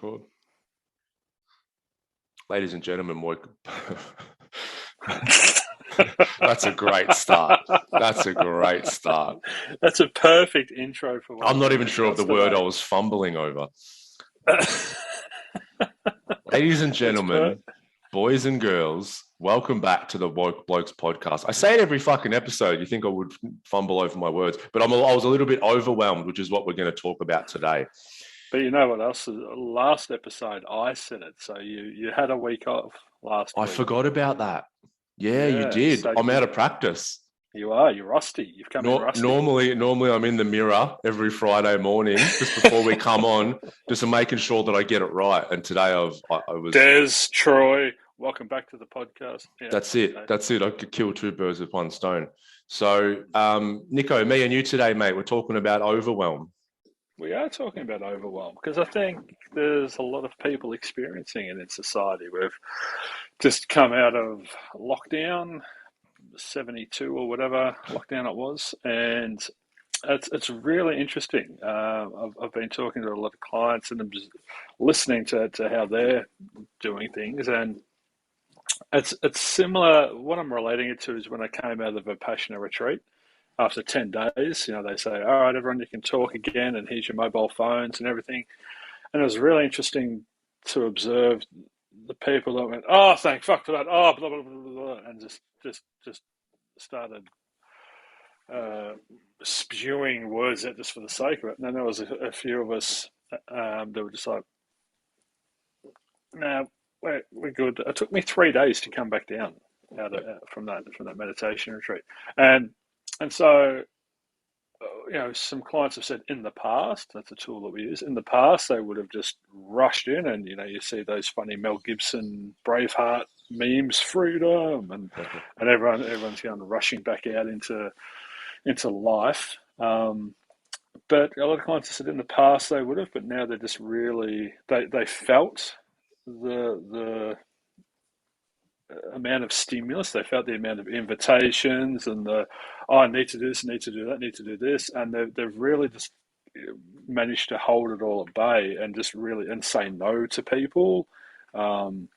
record. Ladies and gentlemen, that's a great start. That's a great start. That's a perfect intro for what I'm we're not going even to sure of the discuss word I today. was fumbling over. Ladies and It's per- gentlemen, boys and girls, welcome back to the Blokes podcast. I say it every fucking episode. You think I would fumble over my words, but I was a little bit overwhelmed, which is what we're going to talk about today. But you know what else? Last episode, I said it. So you had a week off last I week. forgot about that. Yeah, you Yeah, did. so I'm out of practice. you're rusty. You've come in rusty. Normally, I'm in the mirror every Friday morning just before we come on, just making sure that I get it right. And today I was. Des, Troy, welcome back to the podcast. Yeah, That's it. That's it. I could kill two birds with one stone. So, Nico, me and you today, mate, we're talking about overwhelm. we are talking about overwhelm because I think there's a lot of people experiencing it in society. We've just come out of lockdown, 72 or whatever lockdown it was, and it's really interesting. I've been talking to a lot of clients and I'm just listening to how they're doing things, and it's similar. What I'm relating it to is when I came out of a Vipassana retreat after 10 days. You know, they say, all right, everyone, you can talk again, and here's your mobile phones and everything. And it was really interesting to observe the people that went, oh, thank fuck for that, oh, blah blah blah blah, blah, and just started spewing words out just for the sake of it. And then there was a few of us that were just like, "No, we're good." It took me 3 days to come back down from that meditation retreat, and so you know, some clients have said in the past, that's a tool that we use. In the past, they would have just rushed in, and you know, you see those funny Mel Gibson Braveheart memes, freedom, and everyone's going rushing back out into life. But a lot of clients have said in the past they would have, but now they're just really they felt the amount of stimulus, they felt the amount of invitations and the I need to do this, need to do that, need to do this, and they've really just managed to hold it all at bay and just really and say no to people. And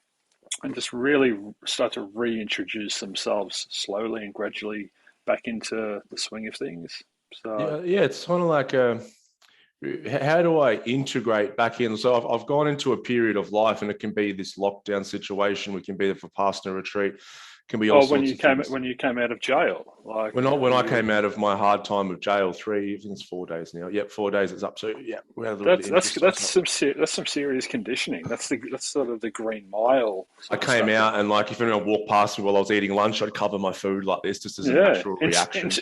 just really start to reintroduce themselves slowly and gradually back into the swing of things. So Yeah, it's kind of like how do I integrate back in? So I've gone into a period of life, and it can be this lockdown situation. We can be the Vipassana retreat. It can be all oh, sorts of things. when you came out of jail, like When I you, came out of my hard time of jail, I think it's 4 days now. Yep, 4 days it's up. So yeah, we had a little bit of interest. that's some serious conditioning. That's sort of the Green Mile I sort of came stuff. out and like if anyone walked past me while I was eating lunch, I'd cover my food like this just as a Yeah, natural reaction. I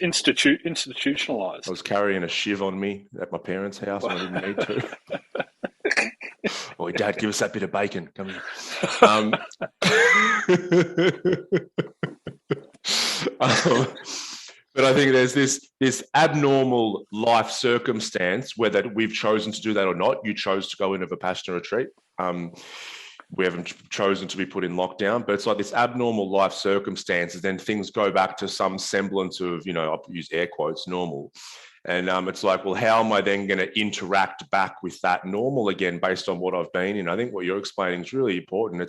institutionalized. was carrying a shiv on me at my parents' house and I didn't need to. Oh, Dad, give us that bit of bacon. Come here. But I think there's this abnormal life circumstance, whether we've chosen to do that or not. You chose to go into a Vipassana retreat. We haven't chosen to be put in lockdown, but it's like this abnormal life circumstances. Then things go back to some semblance of, you know, I'll use air quotes, normal. And it's like, well, how am I then going to interact back with that normal again based on what I've been in? I think what you're explaining is really important.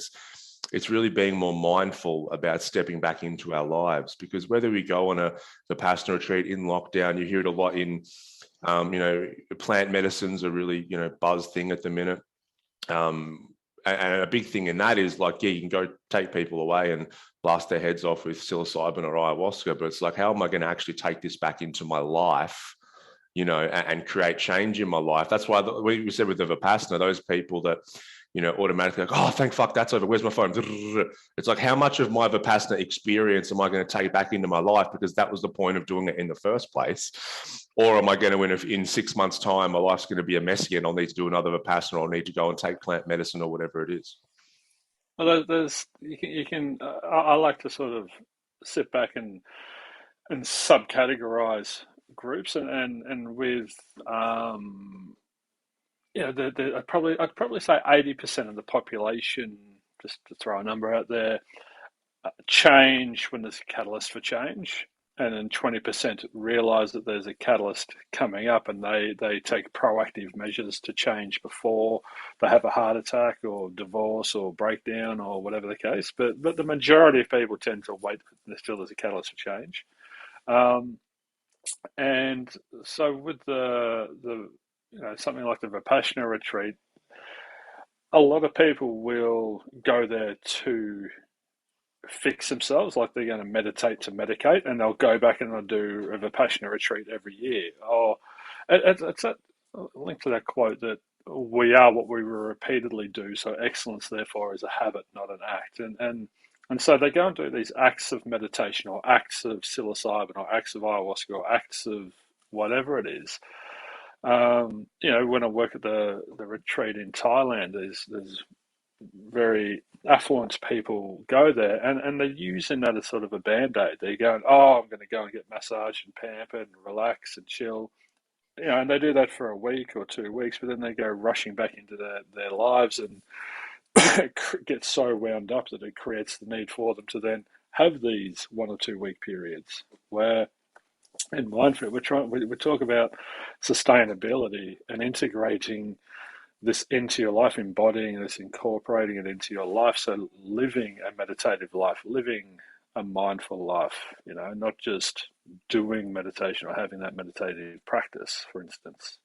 It's really being more mindful about stepping back into our lives, because whether we go on a Vipassana retreat in lockdown, you hear it a lot in, you know, plant medicines are really, you know, buzz thing at the minute. And a big thing in that is like, yeah, you can go take people away and blast their heads off with psilocybin or ayahuasca, but it's like, how am I going to actually take this back into my life, you know, and create change in my life? That's why we said with the Vipassana, those people that, you know, automatically like, oh, thank fuck, that's over. Where's my phone? It's like, how much of my Vipassana experience am I going to take back into my life? Because that was the point of doing it in the first place. Or am I going to, in 6 months' time, my life's going to be a mess again. I'll need to do another Vipassana, or I'll need to go and take plant medicine or whatever it is. Well, there's you can. I like to sort of sit back and subcategorize groups and with yeah, I'd probably say 80% of the population, just to throw a number out there, change when there's a catalyst for change. and then 20% realize that there's a catalyst coming up, and they take proactive measures to change before they have a heart attack or divorce or breakdown or whatever the case. But the majority of people tend to wait until there's a catalyst for change. Um, and so with the something like the Vipassana retreat, a lot of people will go there to fix themselves, like they're going to meditate to medicate, and they'll go back and they'll do a Vipassana retreat every year. Or it's that link to that quote that we are what we repeatedly do, so excellence therefore is a habit, not an act. And so they go and do these acts of meditation or acts of psilocybin or acts of ayahuasca or acts of whatever it is. When I work at the retreat in Thailand, there's very affluent people go there, and they're using that as sort of a band-aid. They're going, oh, I'm going to go and get massaged and pampered and relax and chill. And they do that for a week or 2 weeks, but then they go rushing back into their lives and get so wound up that it creates the need for them to then have these 1 or 2 week periods where in Myndfit we talk about sustainability and integrating this into your life, embodying this, incorporating it into your life. So living a meditative life, living a mindful life, not just doing meditation or having that meditative practice, for instance.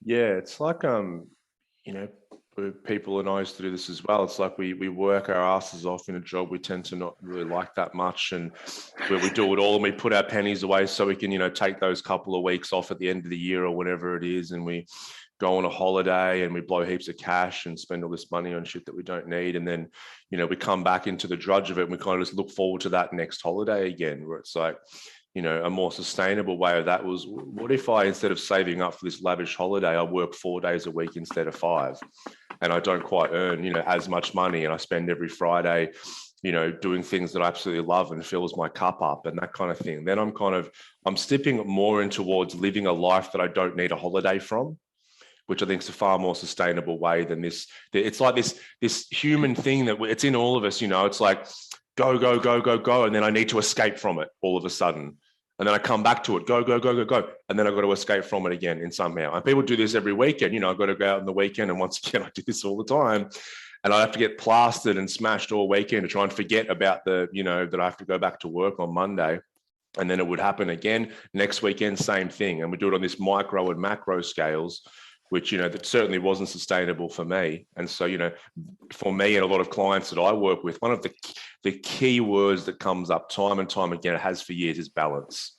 Yeah, it's like people, and I used to do this as well. It's like we work our asses off in a job we tend to not really like that much, and where we do it all and we put our pennies away so we can take those couple of weeks off at the end of the year or whatever it is, and we go on a holiday and we blow heaps of cash and spend all this money on shit that we don't need, and then we come back into the drudge of it and we kind of just look forward to that next holiday again, where it's like, a more sustainable way of that was, what if I, instead of saving up for this lavish holiday, I work 4 days a week instead of 5, and I don't quite earn, as much money, and I spend every Friday, doing things that I absolutely love and fills my cup up and that kind of thing. Then I'm stepping more in towards living a life that I don't need a holiday from, which I think is a far more sustainable way than this. It's like this human thing that it's in all of us, it's like go, go, go, go, go. And then I need to escape from it all of a sudden. And then I come back to it, go, go, go, go, go. And then I've got to escape from it again in somehow. And people do this every weekend. I've got to go out on the weekend. And once again, I do this all the time. And I have to get plastered and smashed all weekend to try and forget about that I have to go back to work on Monday. And then it would happen again. Next weekend, same thing. And we do it on this micro and macro scales, which, that certainly wasn't sustainable for me. And so, for me and a lot of clients that I work with, one of the key words that comes up time and time again, it has for years, is balance.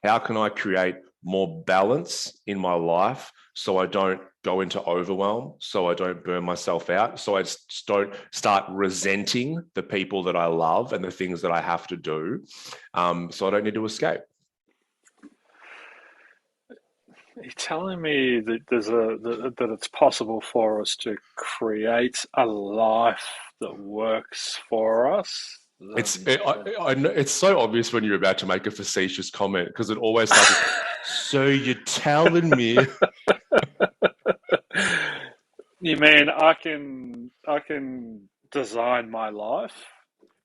How can I create more balance in my life so I don't go into overwhelm, so I don't burn myself out, so I don't start resenting the people that I love and the things that I have to do, so I don't need to escape? You're telling me that that it's possible for us to create a life that works for us? It's so obvious when you're about to make a facetious comment, because it always starts with, so you're telling me. You mean I can design my life?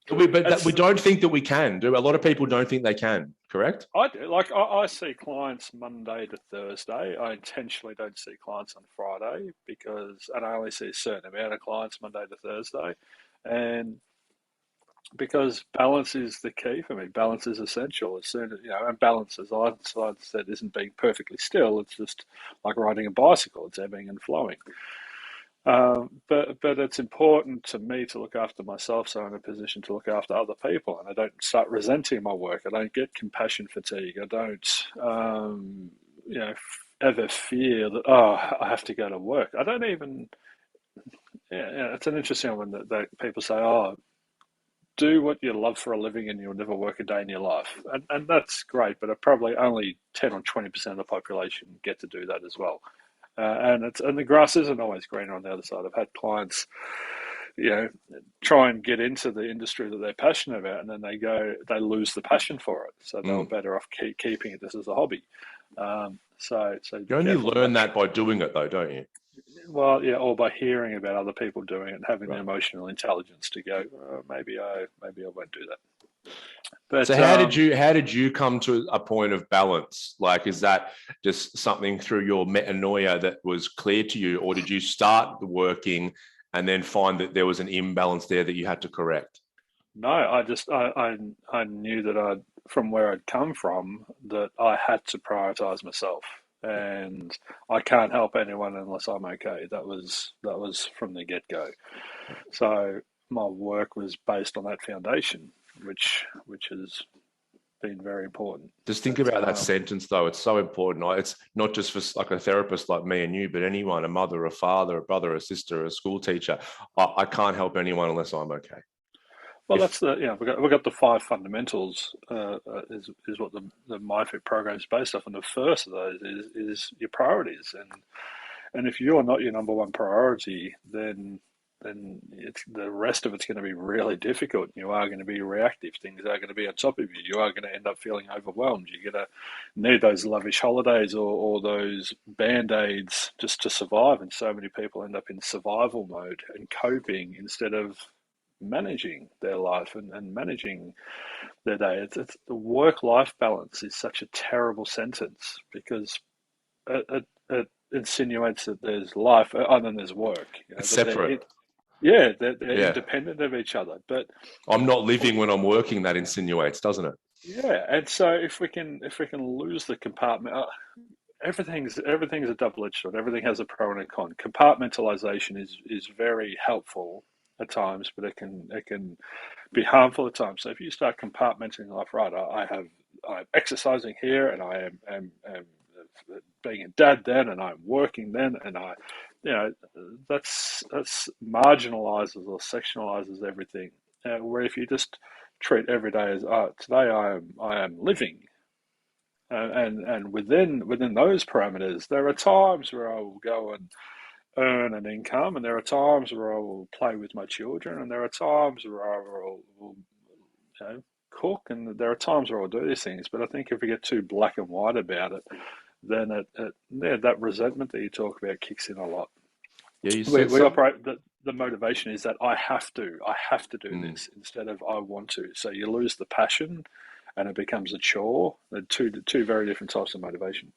But we don't think that we can. Do a lot of people don't think they can, correct? I do. Like I see clients Monday to Thursday. I intentionally don't see clients on Friday and I only see a certain amount of clients Monday to Thursday, and because balance is the key for me. Balance is essential. As soon as and balance, as I said, isn't being perfectly still. It's just like riding a bicycle. It's ebbing and flowing. But it's important to me to look after myself, so I'm in a position to look after other people, and I don't start resenting my work. I don't get compassion fatigue. I don't, ever fear that I have to go to work. I don't even. Yeah, it's an interesting one that people say, do what you love for a living, and you'll never work a day in your life, and that's great. But probably only 10 or 20% of the population get to do that as well. And the grass isn't always greener on the other side. I've had clients, try and get into the industry that they're passionate about, and then they lose the passion for it. So they're better off keeping it just as a hobby. So you only learn that by doing it, though, don't you? Well, yeah, or by hearing about other people doing it and having the emotional intelligence to go, maybe I won't do that. But So how did you come to a point of balance? Like, is that just something through your metanoia that was clear to you, or did you start working and then find that there was an imbalance there that you had to correct? no, I knew that from where I'd come from, that I had to prioritize myself, and I can't help anyone unless I'm okay. That was from the get-go. So my work was based on that foundation, which has been very important. Just think But about that sentence, though. It's so important. It's not just for like a therapist like me and you, but anyone, a mother, a father, a brother, a sister, a school teacher. I can't help anyone unless I'm okay. well, If that's we've got the five fundamentals, is what the Myndfit program is based off, and the first of those is your priorities, and if you're not your number one priority, then it's the rest of it's going to be really difficult. You are going to be reactive. Things are going to be on top of you. You are going to end up feeling overwhelmed. You're going to need those lavish holidays or those band-aids just to survive. And so many people end up in survival mode and coping instead of managing their life and managing their day. It's the work-life balance is such a terrible sentence because it insinuates that there's life other than there's work. it's That separate. they're Yeah. independent of each other. But I'm not living when I'm working, that insinuates, doesn't it? yeah, and so if we can lose the compartment, everything's a double-edged sword. Everything has a pro and a con. Compartmentalization is very helpful at times, but it can be harmful at times. So if you start compartmenting life, right, I'm exercising here, and I am being a dad then, and I'm working then, and you know, that's marginalizes or sectionalizes everything. Where if you just treat every day as, oh, today I am living, and within those parameters, there are times where I will go and earn an income, and there are times where I will play with my children, and there are times where will cook, and there are times where I'll do these things. But I think if we get too black and white about it, then that resentment that you talk about kicks in a lot. Yeah, you We, said we something. operate the motivation is that I have to do Mm. this instead of I want to. So you lose the passion, and it becomes a chore. They're two very different types of motivation.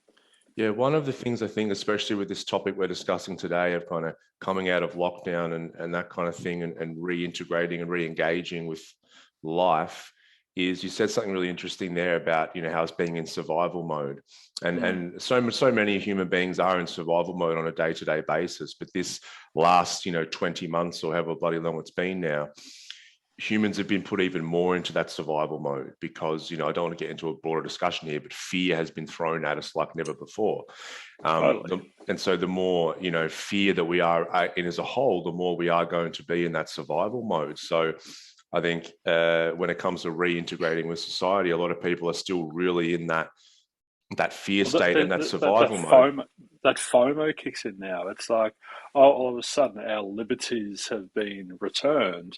Yeah, one of the things I think, especially with this topic we're discussing today of kind of coming out of lockdown and that kind of thing and reintegrating and re-engaging with life, is you said something really interesting there about, how it's being in survival mode. And Mm. and so many human beings are in survival mode on a day-to-day basis. But this last, 20 months or however bloody long it's been now, humans have been put even more into that survival mode because, I don't want to get into a broader discussion here, but fear has been thrown at us like never before. Totally. And so the more, fear that we are in as a whole, the more we are going to be in that survival mode. So I think when it comes to reintegrating with society, a lot of people are still really in that fear Well, state and that that survival mode. FOMO kicks in now. It's like, oh, all of a sudden our liberties have been returned.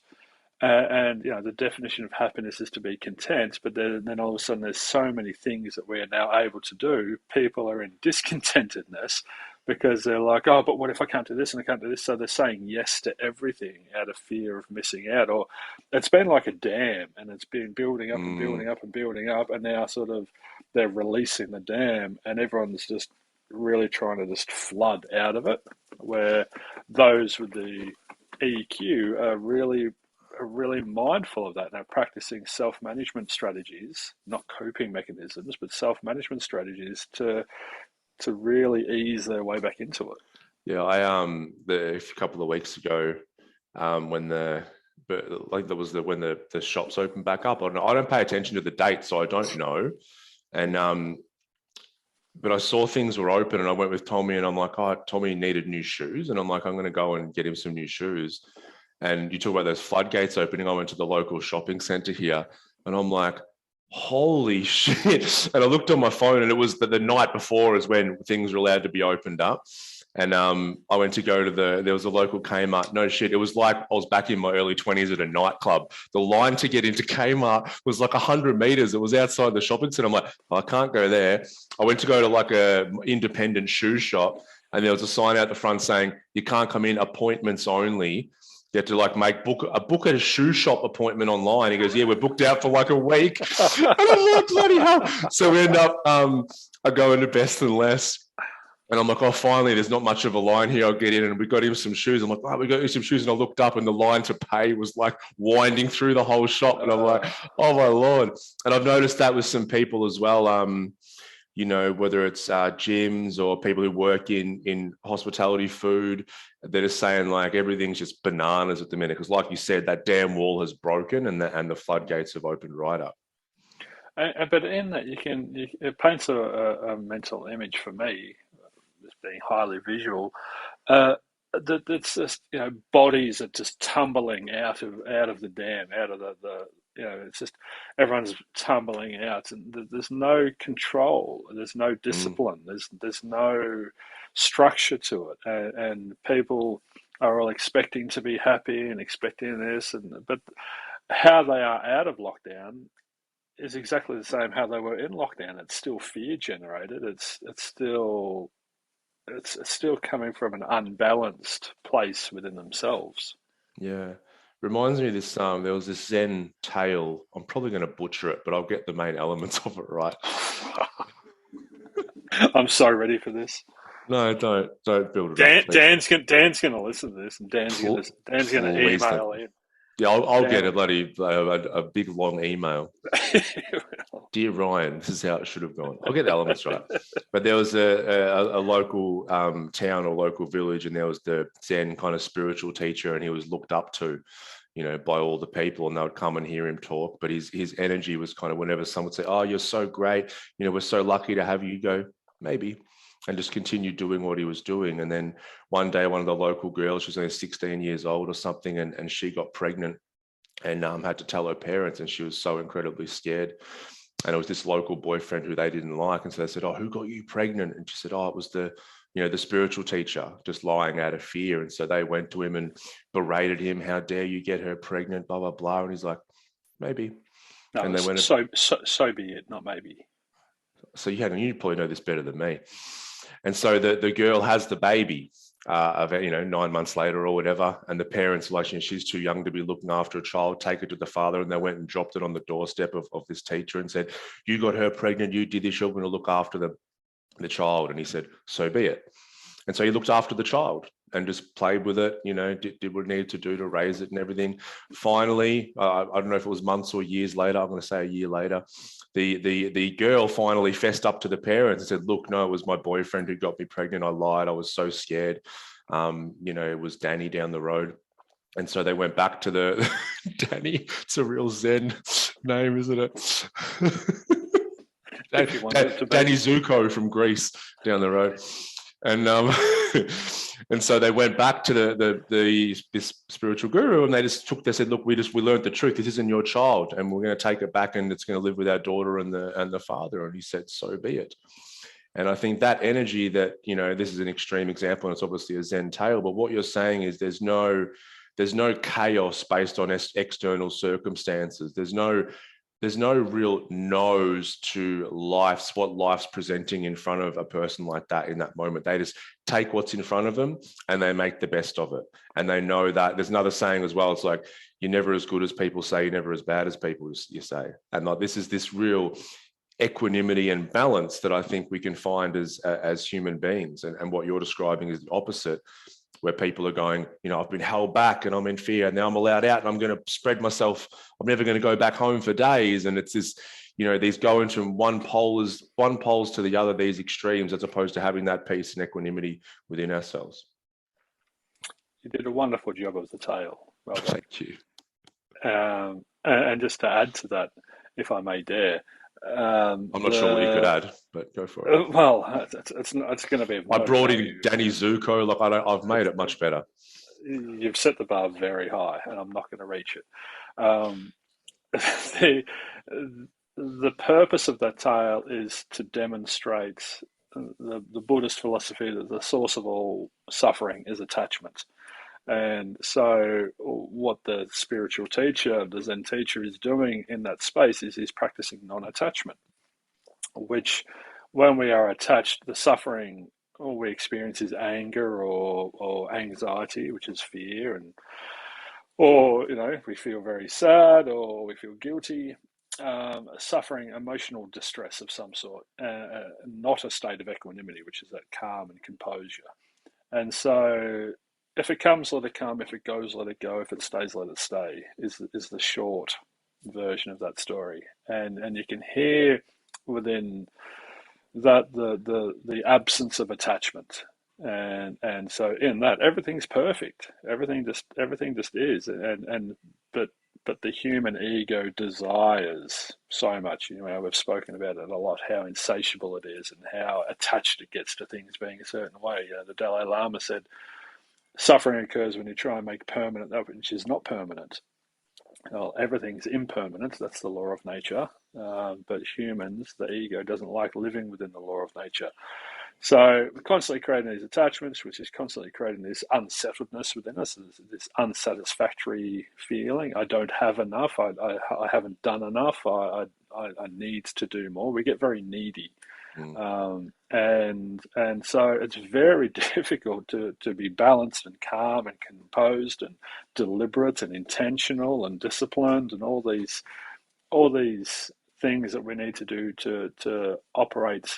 And the definition of happiness is to be content, but then all of a sudden there's so many things that we are now able to do. People are in discontentedness because they're like, oh, but what if I can't do this and I can't do this? So they're saying yes to everything out of fear of missing out. Or it's been like a dam, and it's been building up and Mm, building up and building up, and now sort of they're releasing the dam, and everyone's just really trying to just flood out of it. Where those with the EQ are really mindful of that now, practicing self-management strategies, not coping mechanisms, but self-management strategies to really ease their way back into it. yeah, a couple of weeks ago, when but like there was when the shops opened back up. I don't pay attention to the date, so I don't know. And but I saw things were open, and I went with Tommy, and I'm like, oh, Tommy needed new shoes, and I'm like, I'm going to go and get him some new shoes. And you talk about those floodgates opening. I went to the local shopping center here, and I'm like, holy shit! And I looked on my phone, and it was the night before is when things were allowed to be opened up. And I went to go to there was a local Kmart. No shit, it was like I was back in my early 20s at a nightclub. The line to get into Kmart was like 100 meters. It was outside the shopping center. I'm like, oh, I can't go there. I went to go to like a independent shoe shop, and there was a sign out the front saying, you can't come in, appointments only. You had to like book a shoe shop appointment online. He goes, yeah, we're booked out for like a week. And I'm like, bloody hell. So we end up, I go into Best and Less. And I'm like, oh, finally, there's not much of a line here. I'll get in. And we got him some shoes. I'm like, oh, we got you some shoes. And I looked up and the line to pay was like winding through the whole shop. And I'm like, oh, my Lord. And I've noticed that with some people as well. You know, whether it's gyms or people who work in hospitality, food, they're just saying like everything's just bananas at the minute. Because like you said, that damn wall has broken and the floodgates have opened right up. But in that, it paints a mental image for me, as being highly visual. That it's just, bodies are just tumbling out of the dam, out of the it's just everyone's tumbling out, and there's no control, there's no discipline, there's no structure to it, and people are all expecting to be happy and expecting this, but how they are out of lockdown is exactly the same how they were in lockdown. It's still fear generated. It's still coming from an unbalanced place within themselves. Yeah. Reminds me of this, there was this Zen tale. I'm probably going to butcher it, but I'll get the main elements of it right. I'm so ready for this. No, don't build it up, Dan's going to listen to this, and Dan's going to email in. Yeah, I'll get a big long email. Dear Ryan, this is how it should have gone. I'll get the elements right. But there was a local town or local village, and there was the Zen kind of spiritual teacher, and he was looked up to, by all the people, and they would come and hear him talk. But his energy was kind of, whenever someone would say, oh, you're so great, we're so lucky to have you, go, maybe, and just continue doing what he was doing. And then one day, one of the local girls, she was only 16 years old or something, and she got pregnant and had to tell her parents, and she was so incredibly scared. And it was this local boyfriend who they didn't like. And so they said, oh, who got you pregnant? And she said, oh, it was the spiritual teacher, just lying out of fear. And so they went to him and berated him. How dare you get her pregnant, blah, blah, blah. And he's like, maybe. No, and they went, so be it, not maybe. So you probably know this better than me. And so the girl has the baby 9 months later or whatever, and the parents are like, she's too young to be looking after a child, take her to the father. And they went and dropped it on the doorstep of this teacher and said, you got her pregnant, you did this, you're going to look after the child. And he said, so be it. And so he looked after the child and just played with it, did what he needed to do to raise it and everything. Finally, I don't know if it was months or years later, I'm going to say a year later, the girl finally fessed up to the parents and said, look, no, it was my boyfriend who got me pregnant. I lied. I was so scared. It was Danny down the road. And so they went back to the Danny. It's a real Zen name, isn't it? Danny Zuko from Greece down the road. And and so they went back to this spiritual guru, and they said, look, we learned the truth. This isn't your child, and we're going to take it back, and it's going to live with our daughter and the father. And he said, so be it. And I think that energy that, this is an extreme example, and it's obviously a Zen tale, but what you're saying is there's no chaos based on external circumstances. There's no real nose to what life's presenting in front of a person like that in that moment. They just take what's in front of them and they make the best of it. And they know that there's another saying as well. It's like, you're never as good as people say, you're never as bad as people you say. And like, this is this real equanimity and balance that I think we can find as human beings. And what you're describing is the opposite, where people are going, I've been held back and I'm in fear, and now I'm allowed out and I'm going to spread myself. I'm never going to go back home for days. And it's this, these go into one poles to the other, these extremes, as opposed to having that peace and equanimity within ourselves. You did a wonderful job of the tale. Well done. Thank you. And just to add to that, if I may dare, I'm not sure what you could add, but go for it. Well, it's going to be. I brought in Danny Zuko. Look, I've made it much better. You've set the bar very high, and I'm not going to reach it. The purpose of that tale is to demonstrate the Buddhist philosophy that the source of all suffering is attachment. And so what the spiritual teacher, the Zen teacher, is doing in that space is he's practicing non-attachment, which when we are attached, the suffering all we experience is anger or anxiety, which is fear, and or if we feel very sad or we feel guilty, suffering emotional distress of some sort, not a state of equanimity, which is that calm and composure. And so, if it comes, let it come. If it goes, let it go. If it stays, let it stay. Is the short version of that story. And you can hear within that the absence of attachment. And so in that, everything's perfect. Everything just is. But the human ego desires so much. We've spoken about it a lot, how insatiable it is and how attached it gets to things being a certain way. The Dalai Lama said, suffering occurs when you try and make permanent that which is not permanent. Well, everything's impermanent. That's the law of nature. But humans, the ego doesn't like living within the law of nature. So we're constantly creating these attachments, which is constantly creating this unsettledness within us, this unsatisfactory feeling. I don't have enough. I haven't done enough. I need to do more. We get very needy. And so it's very difficult to be balanced and calm and composed and deliberate and intentional and disciplined and all these things that we need to do to operate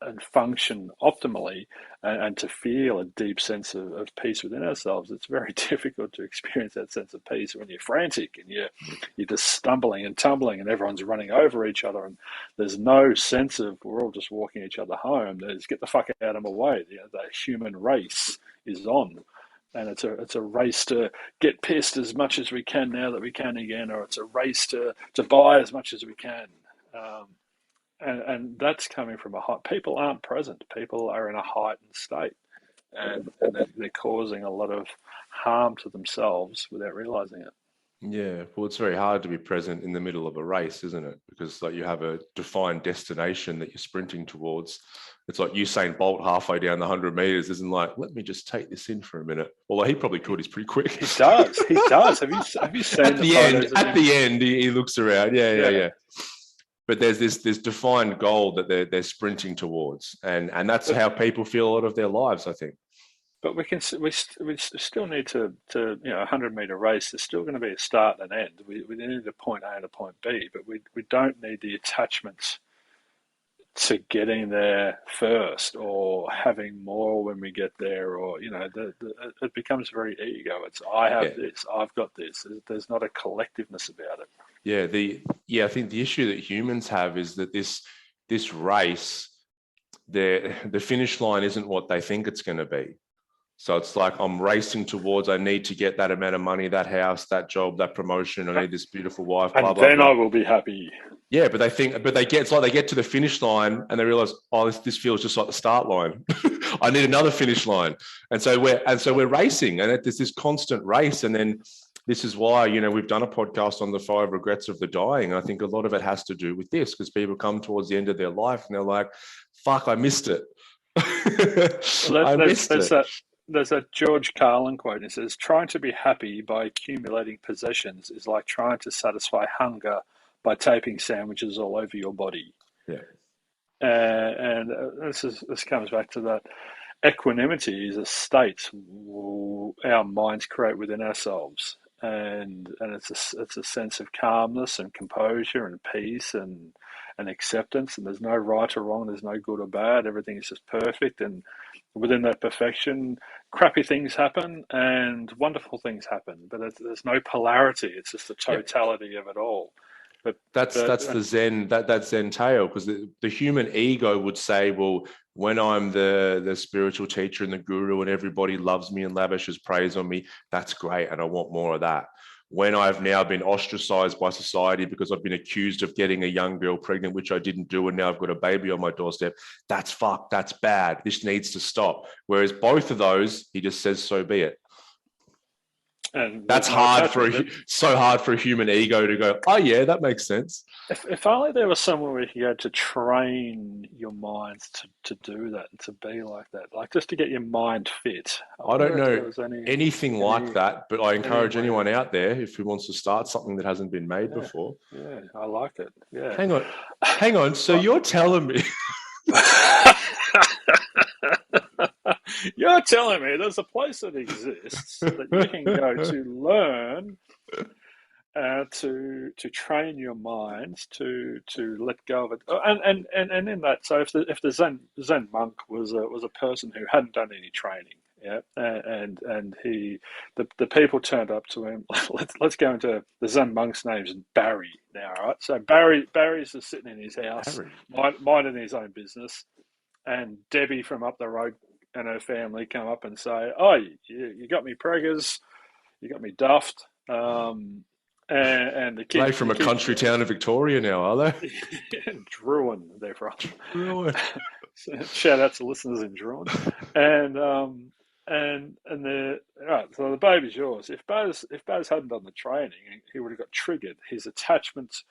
and function optimally, and to feel a deep sense of peace within ourselves. It's very difficult to experience that sense of peace when you're frantic and you're just stumbling and tumbling and everyone's running over each other and there's no sense of we're all just walking each other home. There's get the fuck out of my way. The human race is on. And it's a race to get pissed as much as we can now that we can again, or it's a race to buy as much as we can. And that's coming from people aren't present. People are in a heightened state, and they're causing a lot of harm to themselves without realizing it. Yeah, well, it's very hard to be present in the middle of a race, isn't it? Because you have a defined destination that you're sprinting towards. It's like Usain Bolt halfway down the 100 meters isn't like, let me just take this in for a minute. Although he probably could, he's pretty quick. He does. Have you seen at the end? At the end, he looks around. Yeah. But there's this defined goal that they're sprinting towards, and that's how people feel a lot of their lives, I think. But we still need to 100-meter race. There's still going to be a start and an end. We need a point A and a point B, but we don't need the attachments to getting there first or having more when we get there, or it becomes very ego. It's I have this, I've got this. There's not a collectiveness about it. I think the issue that humans have is that this race, the finish line isn't what they think it's going to be. So it's like I'm racing towards, I need to get that amount of money, that house, that job, that promotion. I need this beautiful wife. And then I will be happy. Yeah, but it's like they get to the finish line and they realize, oh, this feels just like the start line. I need another finish line. And so we're racing, and there's this constant race. And then this is why, we've done a podcast on the 5 regrets of the dying. And I think a lot of it has to do with this, because people come towards the end of their life and they're like, fuck, I missed it. There's that George Carlin quote. It says, trying to be happy by accumulating possessions is like trying to satisfy hunger by taping sandwiches all over your body. Yeah. And this comes back to that. Equanimity is a state our minds create within ourselves. And it's a sense of calmness and composure and peace and acceptance, and there's no right or wrong, there's no good or bad, everything is just perfect, and within that perfection, crappy things happen and wonderful things happen, but there's no polarity, it's just the totality of it all. But that's the Zen, that Zen tale, because the human ego would say, well, when I'm the spiritual teacher and the guru and everybody loves me and lavishes praise on me, that's great, and I want more of that. When I've now been ostracized by society because I've been accused of getting a young girl pregnant, which I didn't do, and now I've got a baby on my doorstep, that's fucked, that's bad, this needs to stop. Whereas both of those, he just says, so be it. And that's hard so hard for a human ego to go, oh yeah, that makes sense. If only there was somewhere where you could go to train your minds to do that and to be like that, like just to get your mind fit. I don't know anything like that, but I encourage anyone out there, if he wants to start something that hasn't been made before. Yeah, I like it. Yeah. Hang on. So you're telling me You're telling me there's a place that exists that you can go to learn, to train your mind to let go of it, and in that, so if the Zen monk was a person who hadn't done any training, yeah, and the people turned up to him. Let's go into the Zen monk's name's Barry now, right? So Barry's just sitting in his house, Harry. minding his own business, and Debbie from up the road and her family come up and say, "Oh, you got me preggers, you got me duffed." And the Are they kid, from a country town in Victoria now, are they? Druin, they're from. Really? Shout out to listeners in Druin, and the right. So the baby's yours. If Baz hadn't done the training, he would have got triggered. His attachment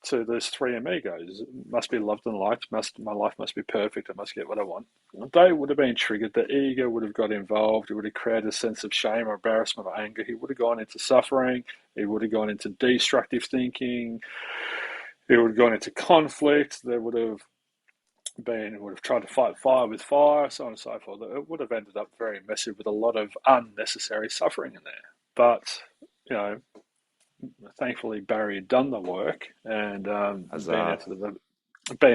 to those three amigos must be loved and liked. My life must be perfect. I must get what I want. They would have been triggered. The ego would have got involved. It would have created a sense of shame or embarrassment or anger. He would have gone into suffering. He would have gone into destructive thinking. He would have gone into conflict. There would have tried to fight fire with fire, so on and so forth. It would have ended up very messy with a lot of unnecessary suffering in there. But, you know, thankfully Barry had done the work and been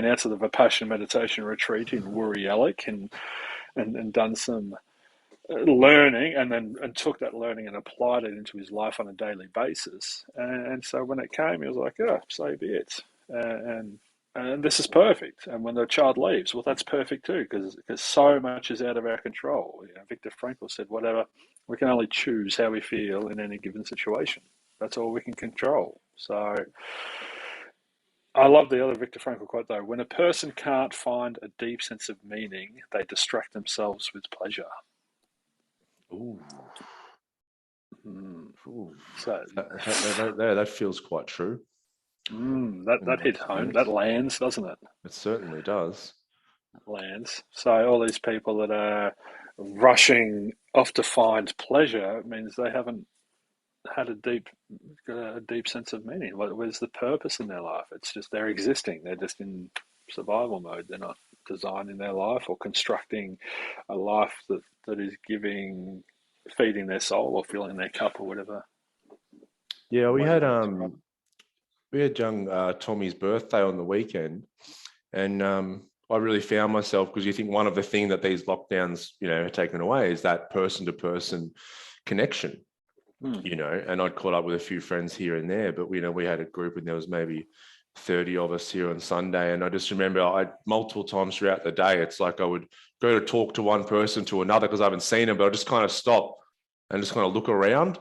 out to the Vipassana meditation retreat in Woori and done some learning, and took that learning and applied it into his life on a daily basis. And so when it came, he was like, "Oh, so be it." And this is perfect. And when the child leaves, well, that's perfect too, because so much is out of our control. You know, Viktor Frankl said, "Whatever, we can only choose how we feel in any given situation. That's all we can control." So I love the other Viktor Frankl quote though: "When a person can't find a deep sense of meaning, they distract themselves with pleasure." Ooh. Ooh. So That feels quite true. that hit home. That lands, doesn't it? It certainly does. It lands. So all these people that are rushing off to find pleasure means they haven't had got a deep sense of meaning. Where's the purpose in their life? It's just they're existing. They're just in survival mode. They're not designing their life or constructing a life that is feeding their soul or filling their cup or whatever. Yeah, we had young Tommy's birthday on the weekend, and I really found myself, because you think one of the things that these lockdowns, have taken away is that person-to-person connection. And I'd caught up with a few friends here and there, but we had a group and there was maybe 30 of us here on Sunday. And I just remember multiple times throughout the day, it's like I would go to talk to one person to another because I haven't seen them, but I just kind of stop and just kind of look around,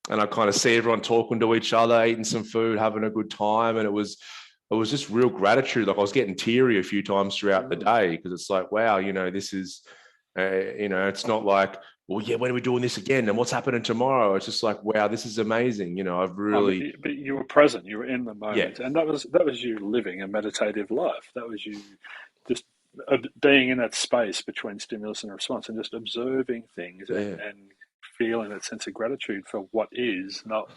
and I kind of see everyone talking to each other, eating some food, having a good time. And it was just real gratitude. Like I was getting teary a few times throughout the day, because it's like, wow, this is, it's not like, well, yeah, when are we doing this again? And what's happening tomorrow? It's just like, wow, this is amazing. I've really. But you were present. You were in the moment, and that was you living a meditative life. That was you just being in that space between stimulus and response, and just observing things and feeling that sense of gratitude for what is, not.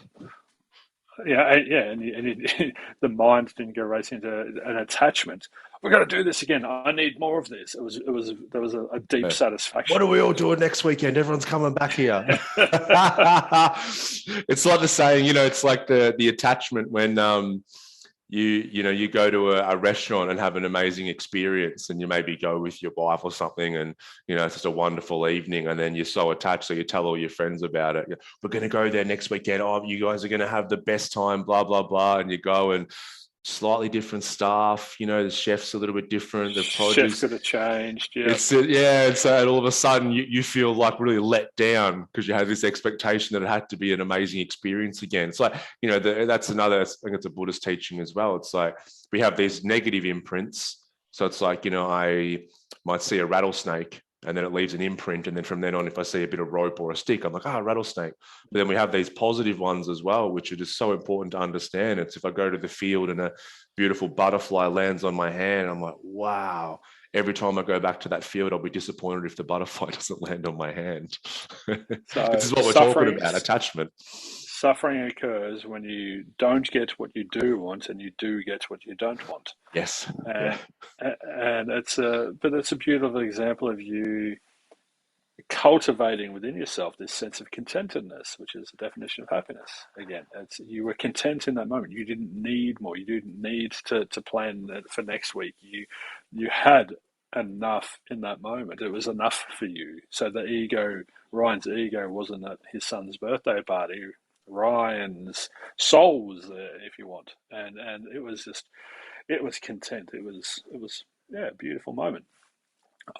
And the mind didn't go racing into an attachment. We're going to do this again. I need more of this. There was a deep satisfaction. What are we all doing next weekend? Everyone's coming back here. It's like the saying, it's like the attachment when you go to a restaurant and have an amazing experience, and you maybe go with your wife or something, and it's just a wonderful evening, and then you're so attached, so you tell all your friends about it. We're going to go there next weekend. Oh, you guys are going to have the best time, blah blah blah. And you go, and slightly different staff, the chef's a little bit different, the produce chef could have changed. And so all of a sudden you feel like really let down because you have this expectation that it had to be an amazing experience again. It's like, that's another, I think it's a Buddhist teaching as well. It's like we have these negative imprints. So it's like, I might see a rattlesnake and then it leaves an imprint. And then from then on, if I see a bit of rope or a stick, I'm like, rattlesnake. But then we have these positive ones as well, which are just so important to understand. It's if I go to the field and a beautiful butterfly lands on my hand, I'm like, wow. Every time I go back to that field, I'll be disappointed if the butterfly doesn't land on my hand. So this is what we're talking about, attachment. Suffering occurs when you don't get what you do want and you do get what you don't want. Yes. And it's a beautiful example of you cultivating within yourself this sense of contentedness, which is the definition of happiness. Again, you were content in that moment. You didn't need more. You didn't need to plan for next week. You had enough in that moment. It was enough for you. So Ryan's ego wasn't at his son's birthday party. Ryan's soul was there, if you want, and it was content. It was a beautiful moment.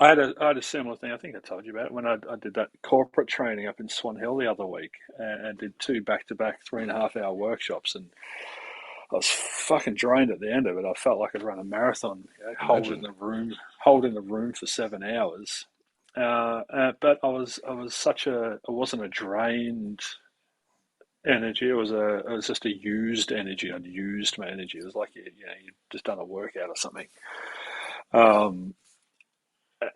I had a similar thing. I think I told you about it when I did that corporate training up in Swan Hill the other week, and did 2 back-to-back 3.5-hour workshops, and I was fucking drained at the end of it. I felt like I'd run a marathon, holding the room for 7 hours. But I wasn't a drained energy. It was just a used energy. I'd used my energy. It was like you'd just done a workout or something.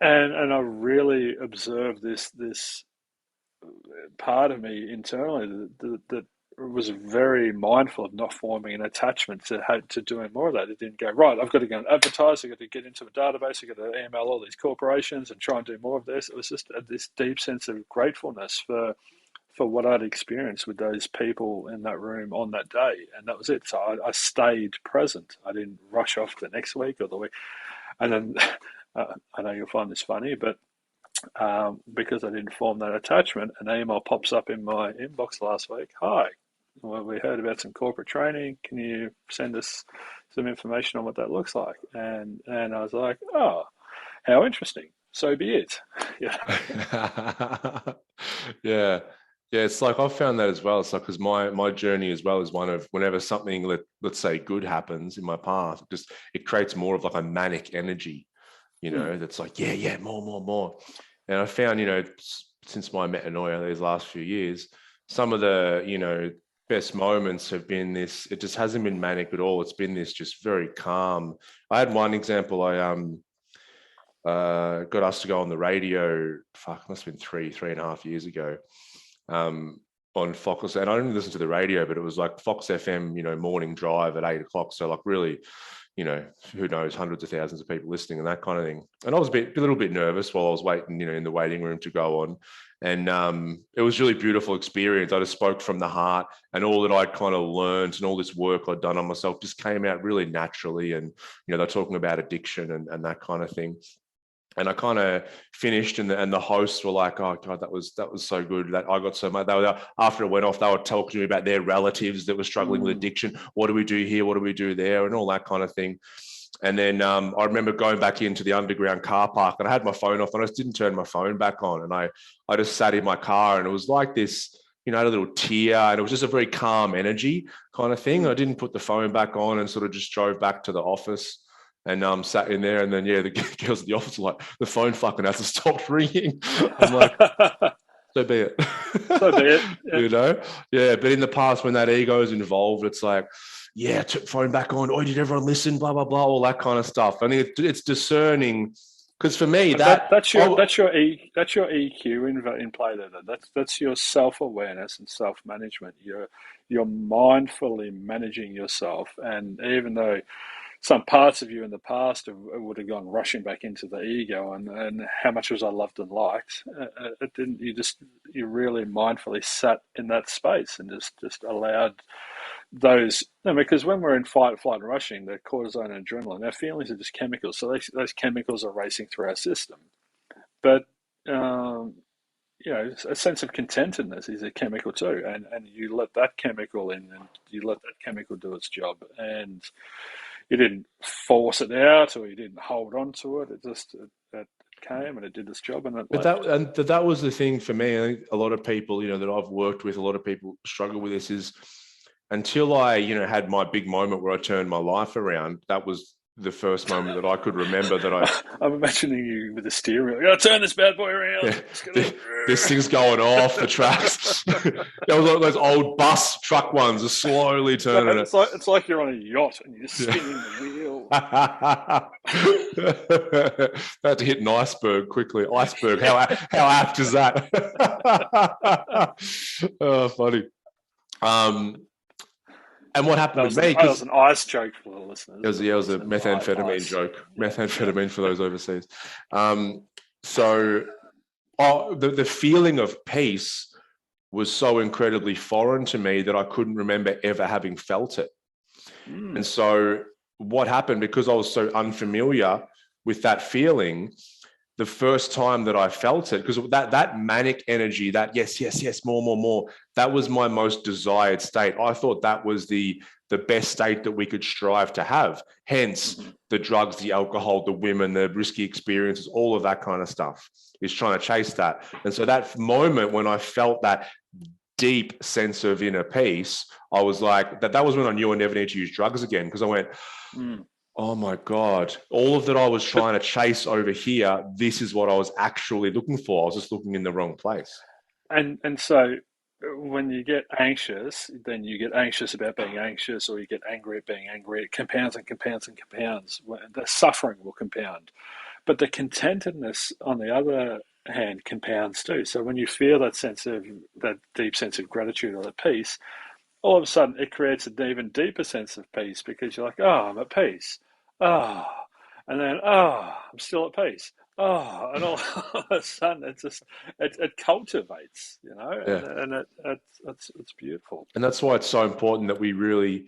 And I really observed this part of me internally that was very mindful of not forming an attachment to doing more of that. It didn't go, right, I've got to go and advertise, I've got to get into a database, I've got to email all these corporations and try and do more of this. It was just this deep sense of gratefulness for what I'd experienced with those people in that room on that day. And that was it. So I stayed present. I didn't rush off the next week or the week. And then I know you'll find this funny, but because I didn't form that attachment, an email pops up in my inbox last week. Hi, well, we heard about some corporate training. Can you send us some information on what that looks like? And I was like, oh, how interesting. So be it. Yeah. Yeah. Yeah, it's like I've found that as well. It's like because my journey as well is one of whenever something let's say good happens in my path, it creates more of like a manic energy, that's like more. And I found since my metanoia these last few years, some of the best moments have been this. It just hasn't been manic at all. It's been this just very calm. I had one example. I got us to go on the radio. Fuck, must have been 3.5 years ago. On Fox, and I didn't listen to the radio, but it was like Fox FM, morning drive at 8:00. So like really, who knows, hundreds of thousands of people listening and that kind of thing. And I was a little bit nervous while I was waiting, in the waiting room to go on. And it was really beautiful experience. I just spoke from the heart, and all that I'd kind of learned and all this work I'd done on myself just came out really naturally. And, they're talking about addiction and that kind of thing. And I kind of finished, and the hosts were like, "Oh God, that was so good. That I got so much." After it went off, they were talking to me about their relatives that were struggling with addiction. What do we do here? What do we do there? And all that kind of thing. And then I remember going back into the underground car park, and I had my phone off, and I just didn't turn my phone back on, and I just sat in my car, and it was like this. I had a little tear, and it was just a very calm energy kind of thing. I didn't put the phone back on, and sort of just drove back to the office. And sat in there, and then the girls at the office were like, the phone fucking has to stop ringing. I'm like, so be it. So be it. Yeah. But in the past, when that ego is involved, it's like, took phone back on. Oh, did everyone listen? Blah blah blah, all that kind of stuff. I think it's discerning, because for me that's your EQ in play there. That's your self-awareness and self-management. You're mindfully managing yourself, and even though some parts of you in the past would have gone rushing back into the ego and how much was I loved and liked. It didn't. You really mindfully sat in that space and just allowed those. Because when we're in fight, flight, and rushing, the cortisol and adrenaline, our feelings are just chemicals. So those chemicals are racing through our system. But a sense of contentedness is a chemical too, and you let that chemical in, and you let that chemical do its job, and you didn't force it out, or you didn't hold on to it. It just it came and it did its job, and that was the thing for me. I think a lot of people, that I've worked with, a lot of people struggle with this. Is until I, had my big moment where I turned my life around. That was the first moment that I could remember that I'm imagining you with the steering wheel. Turn this bad boy around. This thing's going off the tracks. That was like those old bus truck ones are slowly turning. It's like you're on a yacht and you're spinning the wheel. I had to hit an iceberg quickly. Iceberg, how apt is that? Oh, funny. And what happened with me? That was an ice joke for the listeners. It was a methamphetamine joke. Methamphetamine for those overseas. So the feeling of peace was so incredibly foreign to me that I couldn't remember ever having felt it. And so what happened, because I was so unfamiliar with that feeling, the first time that I felt it, because that manic energy, that yes, more, that was my most desired state. I thought that was the best state that we could strive to have. Hence, the drugs, the alcohol, the women, the risky experiences, all of that kind of stuff is trying to chase that. And so that moment when I felt that deep sense of inner peace, I was like, that was when I knew I never need to use drugs again, because I went, oh my God, all of that I was trying to chase over here, this is what I was actually looking for. I was just looking in the wrong place. And so when you get anxious, then you get anxious about being anxious, or you get angry at being angry. It compounds and compounds and compounds. The suffering will compound. But the contentedness, on the other hand, compounds too. So when you feel that deep sense of gratitude or the peace, all of a sudden it creates an even deeper sense of peace, because you're like, oh, I'm at peace. Oh, and then, oh, I'm still at peace. Oh, and all of a sudden it cultivates, Yeah. and it's beautiful. And that's why it's so important that we really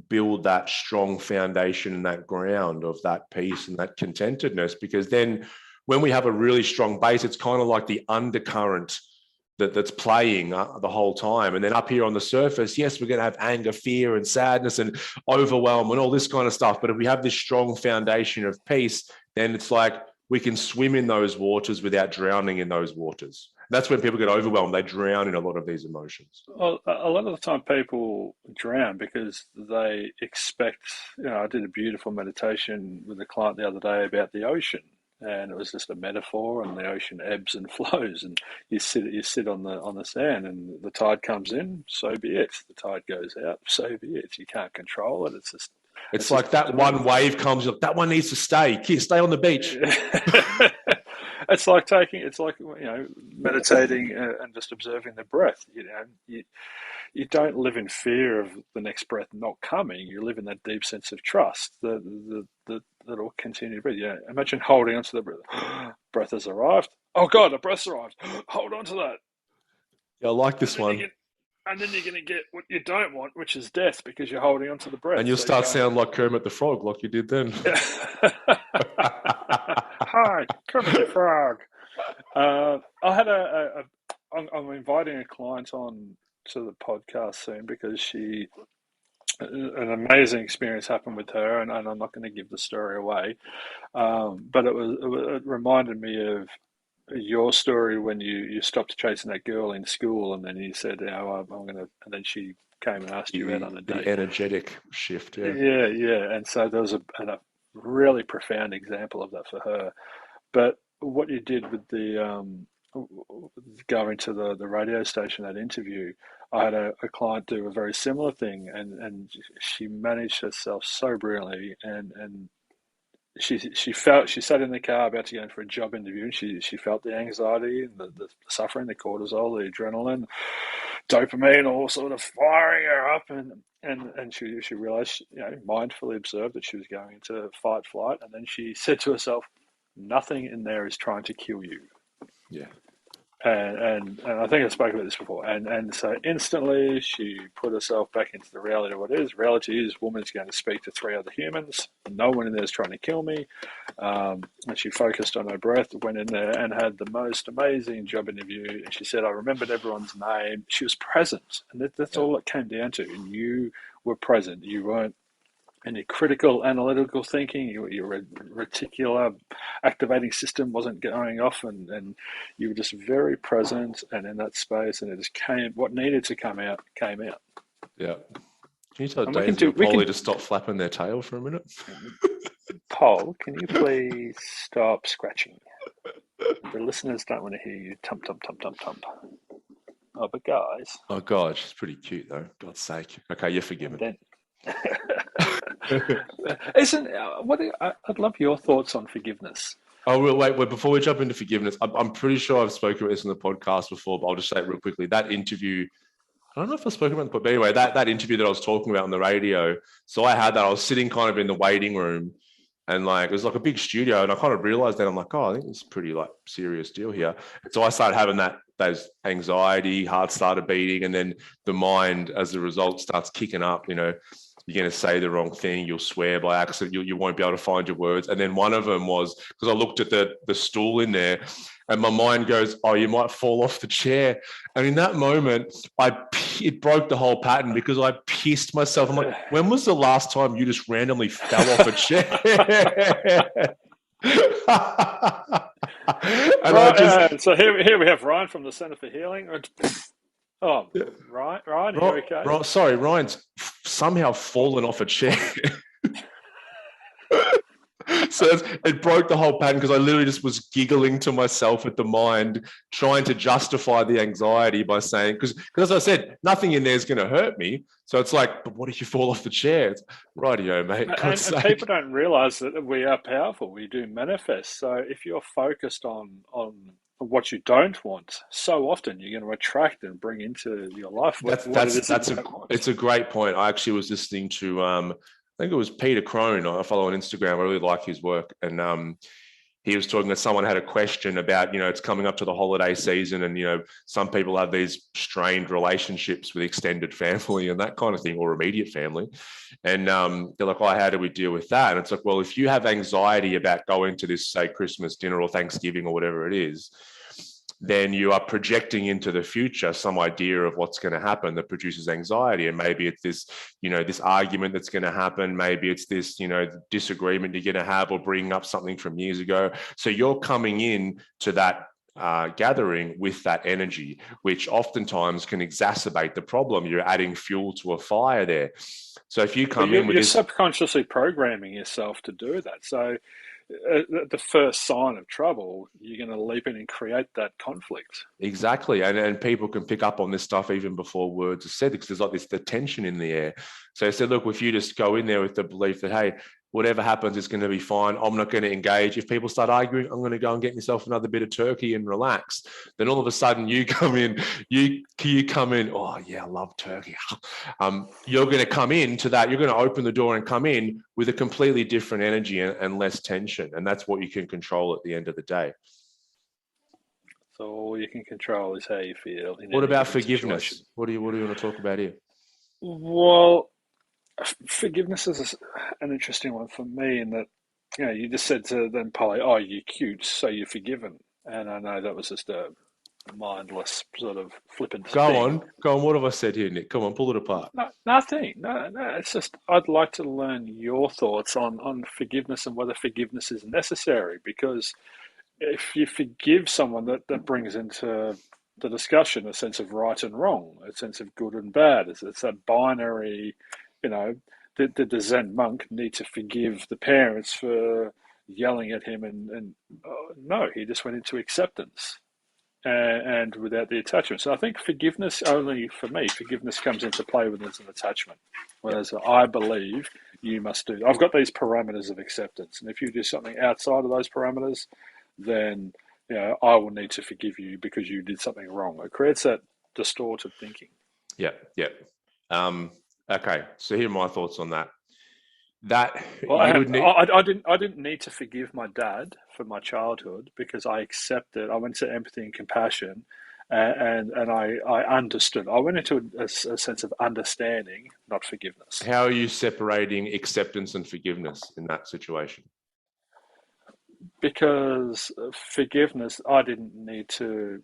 build that strong foundation and that ground of that peace and that contentedness, because then when we have a really strong base, it's kind of like the undercurrent that's playing the whole time. And then up here on the surface, yes, we're going to have anger, fear, and sadness and overwhelm and all this kind of stuff. But if we have this strong foundation of peace, then it's like we can swim in those waters without drowning in those waters. That's when people get overwhelmed. They drown in a lot of these emotions. Well, a lot of the time people drown because they expect, I did a beautiful meditation with a client the other day about the ocean. And it was just a metaphor, and the ocean ebbs and flows, and you sit on the sand, and the tide comes in, so be it. The tide goes out, so be it. You can't control it. It's like that one wave comes, that one needs to stay. Stay on the beach. It's like meditating and just observing the breath. You don't live in fear of the next breath not coming. You live in that deep sense of trust that will continue to breathe. Imagine holding onto the breath. Breath has arrived. Oh God, the breath's arrived. Hold on to that. Yeah, I like this one. And then you're going to get what you don't want, which is death, because you're holding onto the breath. And you'll start sounding like Kermit the Frog, like you did then. Hi, Kermit the Frog. I'm inviting a client on to the podcast soon, because an amazing experience happened with her, and I'm not going to give the story away, but it reminded me of your story when you stopped chasing that girl in school, and then you said, I'm going to, and then she came and asked you out on a date. The energetic shift, yeah. Yeah. And so there was a really profound example of that for her. But what you did with the going to the radio station, that interview, I had a client do a very similar thing, and she managed herself so brilliantly, and she sat in the car about to go in for a job interview, and she felt the anxiety and the suffering, the cortisol, the adrenaline, dopamine, all sort of firing her up, and she realized, mindfully observed that she was going into fight flight, and then she said to herself, nothing in there is trying to kill you. Yeah. And I think I spoke about this before. And so instantly she put herself back into the reality of what it is. Reality is, woman's going to speak to 3 other humans. No one in there is trying to kill me. And she focused on her breath, went in there and had the most amazing job interview. And she said, I remembered everyone's name. She was present. And that's all it came down to. And you were present. You weren't any critical analytical thinking. Your reticular activating system wasn't going off, and you were just very present and in that space, and it just came, what needed to come out came out. Yeah. Can you tell Daisy and Polly to stop flapping their tail for a minute? Paul, can you please stop scratching? The listeners don't want to hear you tump, tump, tump, tump, tump. Oh, but guys. Oh, God, she's pretty cute, though. God's sake. Okay, you're forgiven. I'd love your thoughts on forgiveness. Oh, wait, before we jump into forgiveness, I'm pretty sure I've spoken about this in the podcast before, but I'll just say it real quickly. That interview, I don't know if I've spoken about it, but anyway, that interview that I was talking about on the radio, so I was sitting kind of in the waiting room, And like, it was like a big studio. And I kind of realized that I'm like, oh, I think it's a pretty like serious deal here. And so I started having those anxiety, heart started beating. And then the mind, as a result, starts kicking up, you know, you're going to say the wrong thing. You'll swear by accident. You won't be able to find your words. And then one of them was, because I looked at the stool in there and my mind goes, oh, you might fall off the chair. And in that moment, it broke the whole pattern because I pissed myself. I'm like, when was the last time you just randomly fell off a chair? Right, so here we have Ryan from the Centre for Healing. Oh, Ryan, are you okay? Sorry, Ryan's somehow fallen off a chair. So it broke the whole pattern because I literally just was giggling to myself at the mind, trying to justify the anxiety by saying, because as I said, nothing in there is going to hurt me. So it's like, but what if you fall off the chair? It's, rightio, mate. And people don't realise that we are powerful. We do manifest. So if you're focused on what you don't want, so often you're going to attract and bring into your life it's a great point. I actually was listening to I think it was Peter Crone. I follow on Instagram. I really like his work. And he was talking that someone had a question about, you know, it's coming up to the holiday season and, you know, some people have these strained relationships with extended family and that kind of thing, or immediate family. And they're like, oh, how do we deal with that? And it's like, well, if you have anxiety about going to this, say, Christmas dinner or Thanksgiving or whatever it is, then you are projecting into the future some idea of what's going to happen that produces anxiety. And maybe it's this, you know, this argument that's going to happen. Maybe it's this, you know, disagreement you're going to have or bringing up something from years ago. So you're coming in to that gathering with that energy, which oftentimes can exacerbate the problem. You're adding fuel to a fire there. So if you come in with you're this, subconsciously programming yourself to do that. So the first sign of trouble, you're going to leap in and create that conflict. exactly. And people can pick up on this stuff even before words are said, because there's like the tension in the air. So I said, look, if you just go in there with the belief that, hey, whatever happens is going to be fine. I'm not going to engage. If people start arguing, I'm going to go and get myself another bit of turkey and relax. Then all of a sudden you come in, you come in, oh yeah, I love turkey. You're going to come into that. You're going to open the door and come in with a completely different energy and less tension. And that's what you can control at the end of the day. So all you can control is how you feel. What about forgiveness? Situation. What do you want to talk about here? Well, forgiveness is an interesting one for me in that, you know, you just said to them, Polly, oh, you're cute, so you're forgiven. And I know that was just a mindless sort of flippant thing. Go on. What have I said here, Nick? Come on, pull it apart. No, nothing. No, it's just I'd like to learn your thoughts on forgiveness and whether forgiveness is necessary. Because if you forgive someone, that brings into the discussion a sense of right and wrong, a sense of good and bad. It's a binary, you know. Did the Zen monk need to forgive the parents for yelling at him? And no, he just went into acceptance and without the attachment. So I think forgiveness, only for me, forgiveness comes into play when there's an attachment. Whereas I believe you must do. I've got these parameters of acceptance, and if you do something outside of those parameters, then, you know, I will need to forgive you because you did something wrong. It creates that distorted thinking. Yeah. Okay, so here are my thoughts on that. I didn't need to forgive my dad for my childhood because I accepted. I went to empathy and compassion, and I understood. I went into a sense of understanding, not forgiveness. How are you separating acceptance and forgiveness in that situation? Because forgiveness, I didn't need to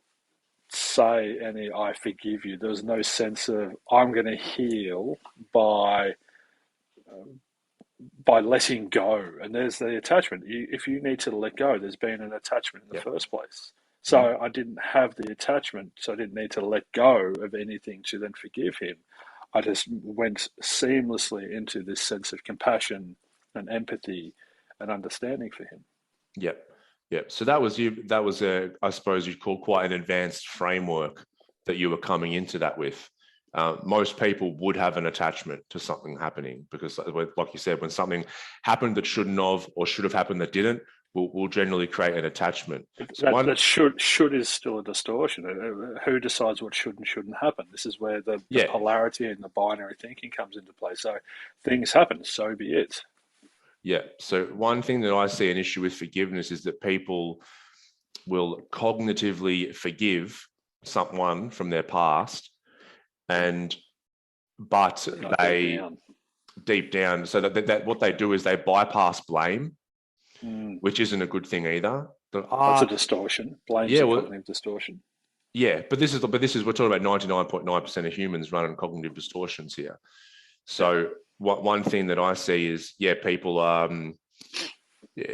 say any I forgive you. There was no sense of I'm going to heal by letting go. And there's the attachment. If you need to let go, there's been an attachment in the first place. So I didn't have the attachment, so I didn't need to let go of anything to then forgive him. I just went seamlessly into this sense of compassion and empathy and understanding for him. Yep. So that was you. That was I suppose you'd call quite an advanced framework that you were coming into that with. Most people would have an attachment to something happening because, like you said, when something happened that shouldn't have or should have happened that didn't, we'll generally create an attachment. So that should is still a distortion. Who decides what should and shouldn't happen? This is where the polarity and the binary thinking comes into play. So things happen, so be it. Yeah. So one thing that I see an issue with forgiveness is that people will cognitively forgive someone from their past, but they deep down, so that what they do is they bypass blame, which isn't a good thing either. That's a distortion. Blame's a cognitive distortion. Yeah, but this is we're talking about 99.9% of humans running cognitive distortions here. So one thing that I see is, people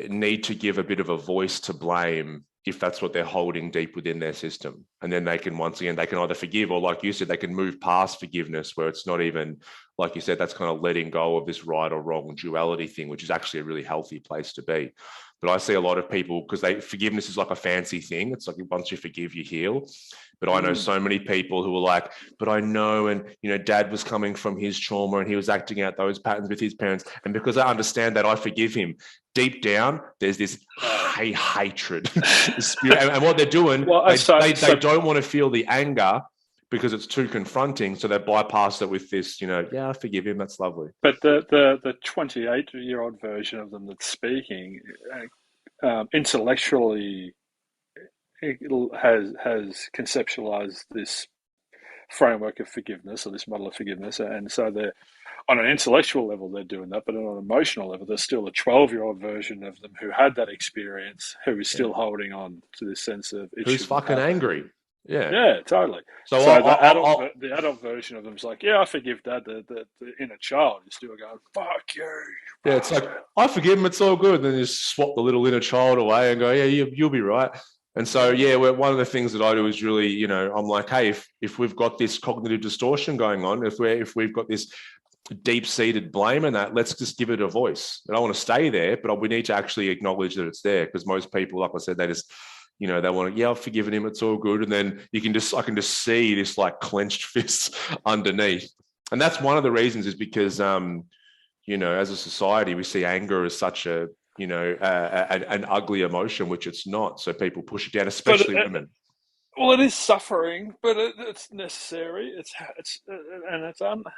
need to give a bit of a voice to blame if that's what they're holding deep within their system. And then they can either forgive, or like you said, they can move past forgiveness, where it's not even, like you said, that's kind of letting go of this right or wrong duality thing, which is actually a really healthy place to be. But I see a lot of people, because forgiveness is like a fancy thing. It's like once you forgive, you heal. But I know so many people who are like, but I know, and dad was coming from his trauma and he was acting out those patterns with his parents. And because I understand that, I forgive him. Deep down, there's this hatred. And what they're doing, they don't want to feel the anger because it's too confronting. So they bypass it with this, I forgive him. That's lovely. But the 28-year-old version of them that's speaking, intellectually has conceptualized this framework of forgiveness, or this model of forgiveness, and so they're on an intellectual level they're doing that, but on an emotional level there's still a 12-year-old version of them who had that experience, who is still holding on to this sense of who's fucking angry. Yeah, totally. So the adult version of them is like, I forgive Dad. The inner child is still going, fuck you. Yeah, it's like, I forgive him, it's all good. And then you swap the little inner child away and go, you'll be right. And so, one of the things that I do is really, I'm like, hey, if we've got this cognitive distortion going on, if we've got this deep-seated blame and that, let's just give it a voice. I don't want to stay there, but we need to actually acknowledge that it's there, because most people, like I said, they just, they want to, I've forgiven him, it's all good. And then I can just see this like clenched fist underneath. And that's one of the reasons, is because, as a society, we see anger as such a, an ugly emotion, which it's not. So people push it down, especially women. Well, it is suffering, but it's necessary. It's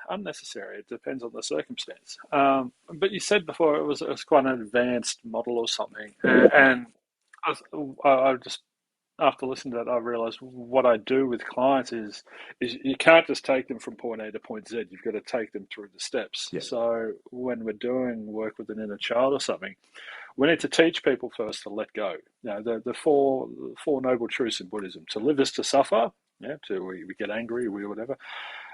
unnecessary. It depends on the circumstance. But you said before it was quite an advanced model or something, and I just, after listening to that, I realised what I do with clients is you can't just take them from point A to point Z. You've got to take them through the steps. Yeah. So when we're doing work with an inner child or something, we need to teach people first to let go. The four noble truths in Buddhism: to live is to suffer. We get angry, we whatever.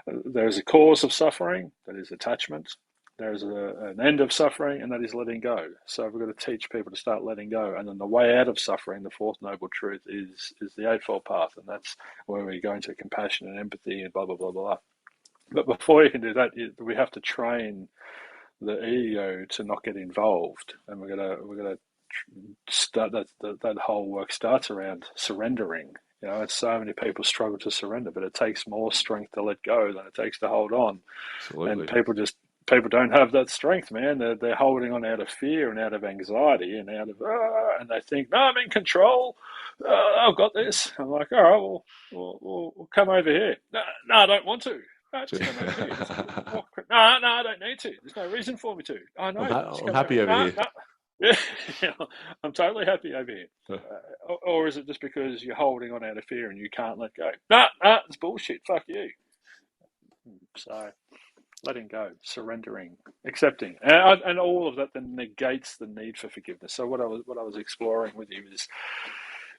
There's a cause of suffering, that is attachment. There's an end of suffering, and that is letting go. So we've got to teach people to start letting go. And then the way out of suffering, the fourth noble truth, is the Eightfold Path. And that's where we go into compassion and empathy and blah, blah, blah, blah. But before you can do that, we have to train the ego to not get involved. And we're gonna start that whole work starts around surrendering. And so many people struggle to surrender, but it takes more strength to let go than it takes to hold on. Absolutely. And people don't have that strength, man. They're holding on out of fear and out of anxiety and out of and they think, no, I'm in control. I've got this. I'm like, all right, we'll come over here. No, I don't want to. No, just come over here. No, I don't need to. There's no reason for me to. I know. I'm happy over here. No. Yeah, I'm totally happy over here. Or is it just because you're holding on out of fear and you can't let go? No, it's bullshit. Fuck you. So letting go, surrendering, accepting, and all of that then negates the need for forgiveness. So what I was exploring with you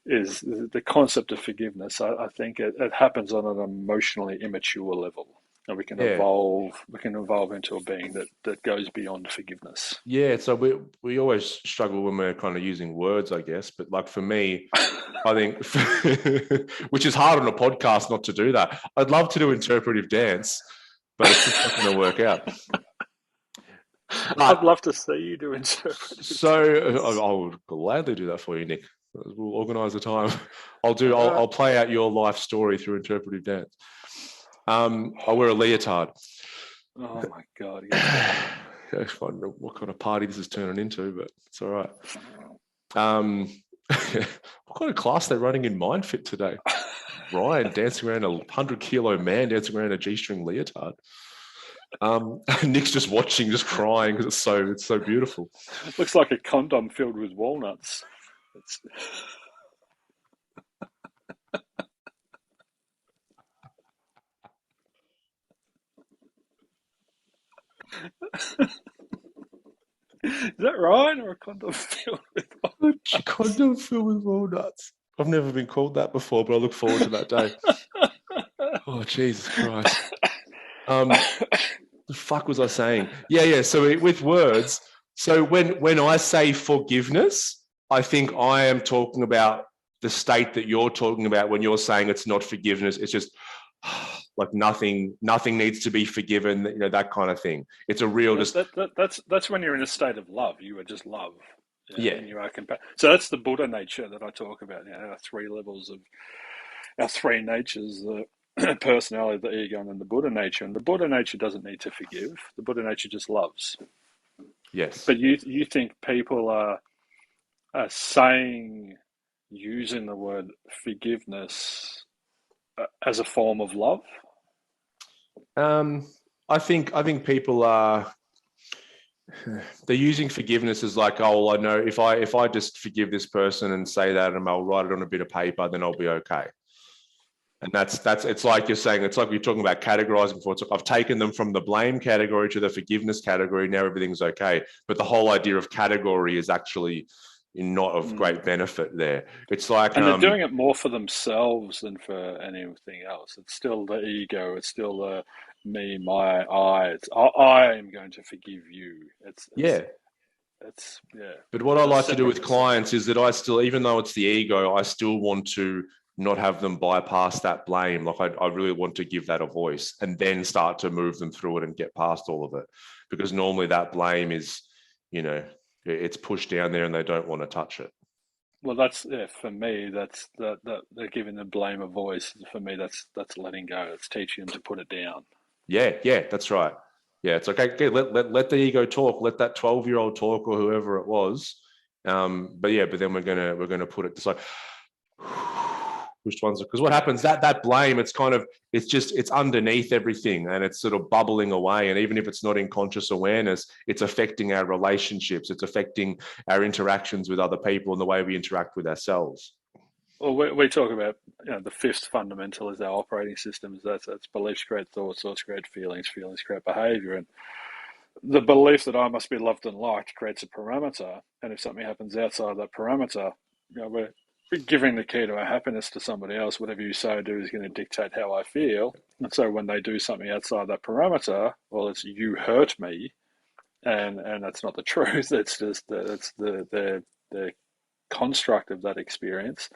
is the concept of forgiveness. I think it happens on an emotionally immature level, and we can evolve. We can evolve into a being that goes beyond forgiveness. Yeah. So we always struggle when we're kind of using words, I guess. But like for me, I think, which is hard on a podcast not to do that. I'd love to do interpretive dance, but it's just not going to work out. I'd love to see you do interpretive. So I would gladly do that for you, Nick. We'll organise a time. I'll play out your life story through interpretive dance. I wear a leotard. Oh my God! I don't know what kind of party this is turning into, but it's all right. What kind of class they're running in Myndfit today? Ryan dancing around a 100-kilo man dancing around a G-string leotard. Nick's just watching, just crying because it's so beautiful. Looks like a condom filled with walnuts. It's... Is that right? Or a condom filled with walnuts? A condom filled with walnuts. I've never been called that before, but I look forward to that day. Oh, Jesus Christ. The fuck was I saying? Yeah. So with words, so when I say forgiveness, I think I am talking about the state that you're talking about when you're saying it's not forgiveness. It's just like nothing needs to be forgiven, that kind of thing. It's a real that's when you're in a state of love. You are just love. Yeah. And you are so that's the Buddha nature that I talk about. Our three levels of our three natures: the personality, the ego, and then the Buddha nature. And the Buddha nature doesn't need to forgive. The Buddha nature just loves. Yes. But you think people are saying, using the word forgiveness as a form of love? I think people are, they're using forgiveness as like, oh, well, I know if I just forgive this person and say that and I'll write it on a bit of paper, then I'll be okay. And that's it's like you're saying, it's like you're talking about categorizing before. It's like I've taken them from the blame category to the forgiveness category. Now everything's okay. But the whole idea of category is actually not of great benefit there. It's like, and they're doing it more for themselves than for anything else. It's still the ego. It's still the me, my, I. It's I am going to forgive you. It's yeah. But what I like to do with clients is that I still, even though it's the ego, I still want to not have them bypass that blame. Like I really want to give that a voice and then start to move them through it and get past all of it. Because normally that blame is, it's pushed down there and they don't want to touch it. Well, that's for me. That's that they're giving the blame a voice. For me, that's letting go. It's teaching them to put it down. Yeah, that's right. Yeah, it's okay. Let the ego talk. Let that 12-year-old talk or whoever it was. But then we're gonna put it aside. Which ones? Because what happens, that blame, it's underneath everything and it's sort of bubbling away. And even if it's not in conscious awareness, it's affecting our relationships. It's affecting our interactions with other people and the way we interact with ourselves. Well, we talk about the fifth fundamental is our operating systems. That's beliefs create thoughts, thoughts create feelings, feelings create behavior, and the belief that I must be loved and liked creates a parameter. And if something happens outside that parameter, we're giving the key to our happiness to somebody else. Whatever you say or do is going to dictate how I feel. And so when they do something outside that parameter, well, it's you hurt me, and that's not the truth. It's just the construct of that experience.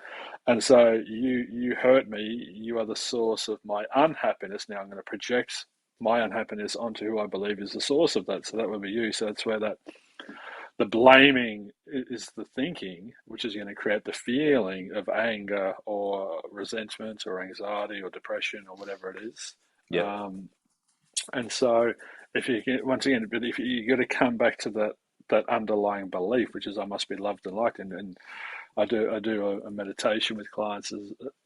And so you hurt me. You are the source of my unhappiness. Now I'm going to project my unhappiness onto who I believe is the source of that. So that would be you. So that's where the blaming is the thinking, which is going to create the feeling of anger or resentment or anxiety or depression or whatever it is. Yeah. And so if you get, once again, but if you got to come back to that underlying belief, which is I must be loved and liked, and I do a meditation with clients,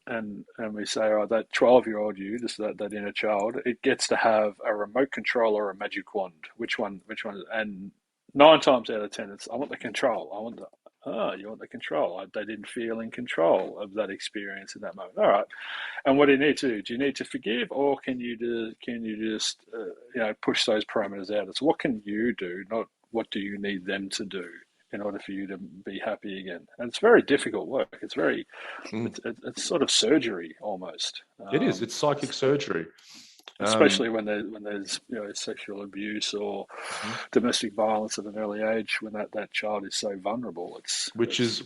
and we say, oh, that 12-year-old you, just that inner child, it gets to have a remote control or a magic wand. Which one? And 9 times out of 10, it's I want the control. You want the control. They didn't feel in control of that experience in that moment. All right. And what do you need to do? Do you need to forgive, or can you just push those parameters out? It's what can you do, not what do you need them to do in order for you to be happy again. And it's very difficult work. It's very, it's sort of surgery almost. It is. It's psychic surgery. Especially when there's sexual abuse or domestic violence at an early age, when that child is so vulnerable. Which is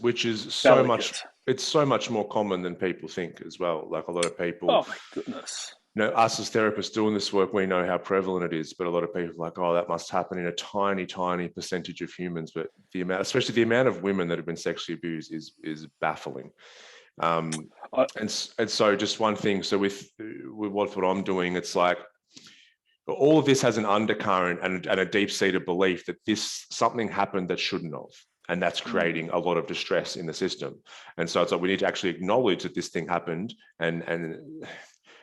so delicate. Much. It's so much more common than people think as well. Like a lot of people. Oh my goodness. Us as therapists doing this work, we know how prevalent it is, but a lot of people are like, oh, that must happen in a tiny, tiny percentage of humans. But especially the amount of women that have been sexually abused is baffling. And so just one thing. So with what I'm doing, it's like all of this has an undercurrent and a deep-seated belief that something happened that shouldn't have. And that's creating a lot of distress in the system. And so it's like we need to actually acknowledge that this thing happened and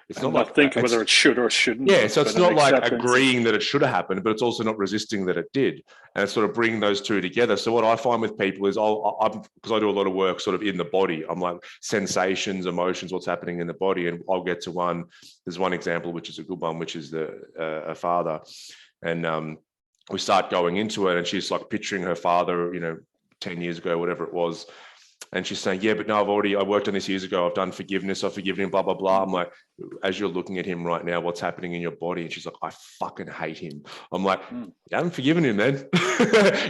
It's And not like not thinking whether it should or shouldn't. yeah, so it's not like acceptance. agreeing that it should have happened, but it's also not resisting that it did, and it's sort of bringing those two together. So what I find with people is, because I do a lot of work sort of in the body, I'm like sensations, emotions, what's happening in the body, and I'll get to one. There's one example which is a good one, which is a father, and we start going into it, and she's like picturing her father, 10 years ago, whatever it was. And she's saying, yeah, but no, I worked on this years ago. I've done forgiveness. I've forgiven him, blah, blah, blah. I'm like, as you're looking at him right now, what's happening in your body? And she's like, I fucking hate him. I'm like, you haven't forgiven him, man.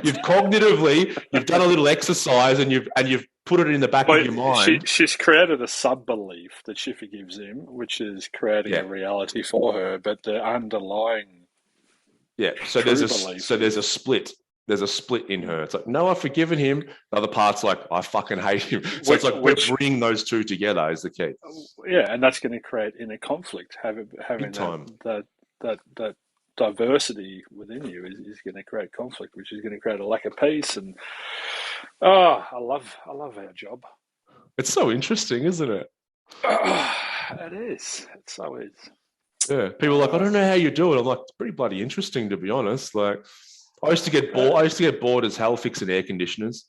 You've cognitively, you've done a little exercise and you've put it in the back of your mind. She's created a sub-belief that she forgives him, which is creating a reality for her, but the underlying so there's a split. There's a split in her. It's like, no, I've forgiven him. The other part's like, I fucking hate him. So it's like we're bringing those two together is the key. Yeah, and that's going to create inner conflict. Having that diversity within you is going to create conflict, which is going to create a lack of peace. And I love our job. It's so interesting, isn't it? It is. It so is. Yeah. People are like, I don't know how you do it. I'm like, it's pretty bloody interesting, to be honest. Like, I used to get bored. I used to get bored as hell fixing air conditioners.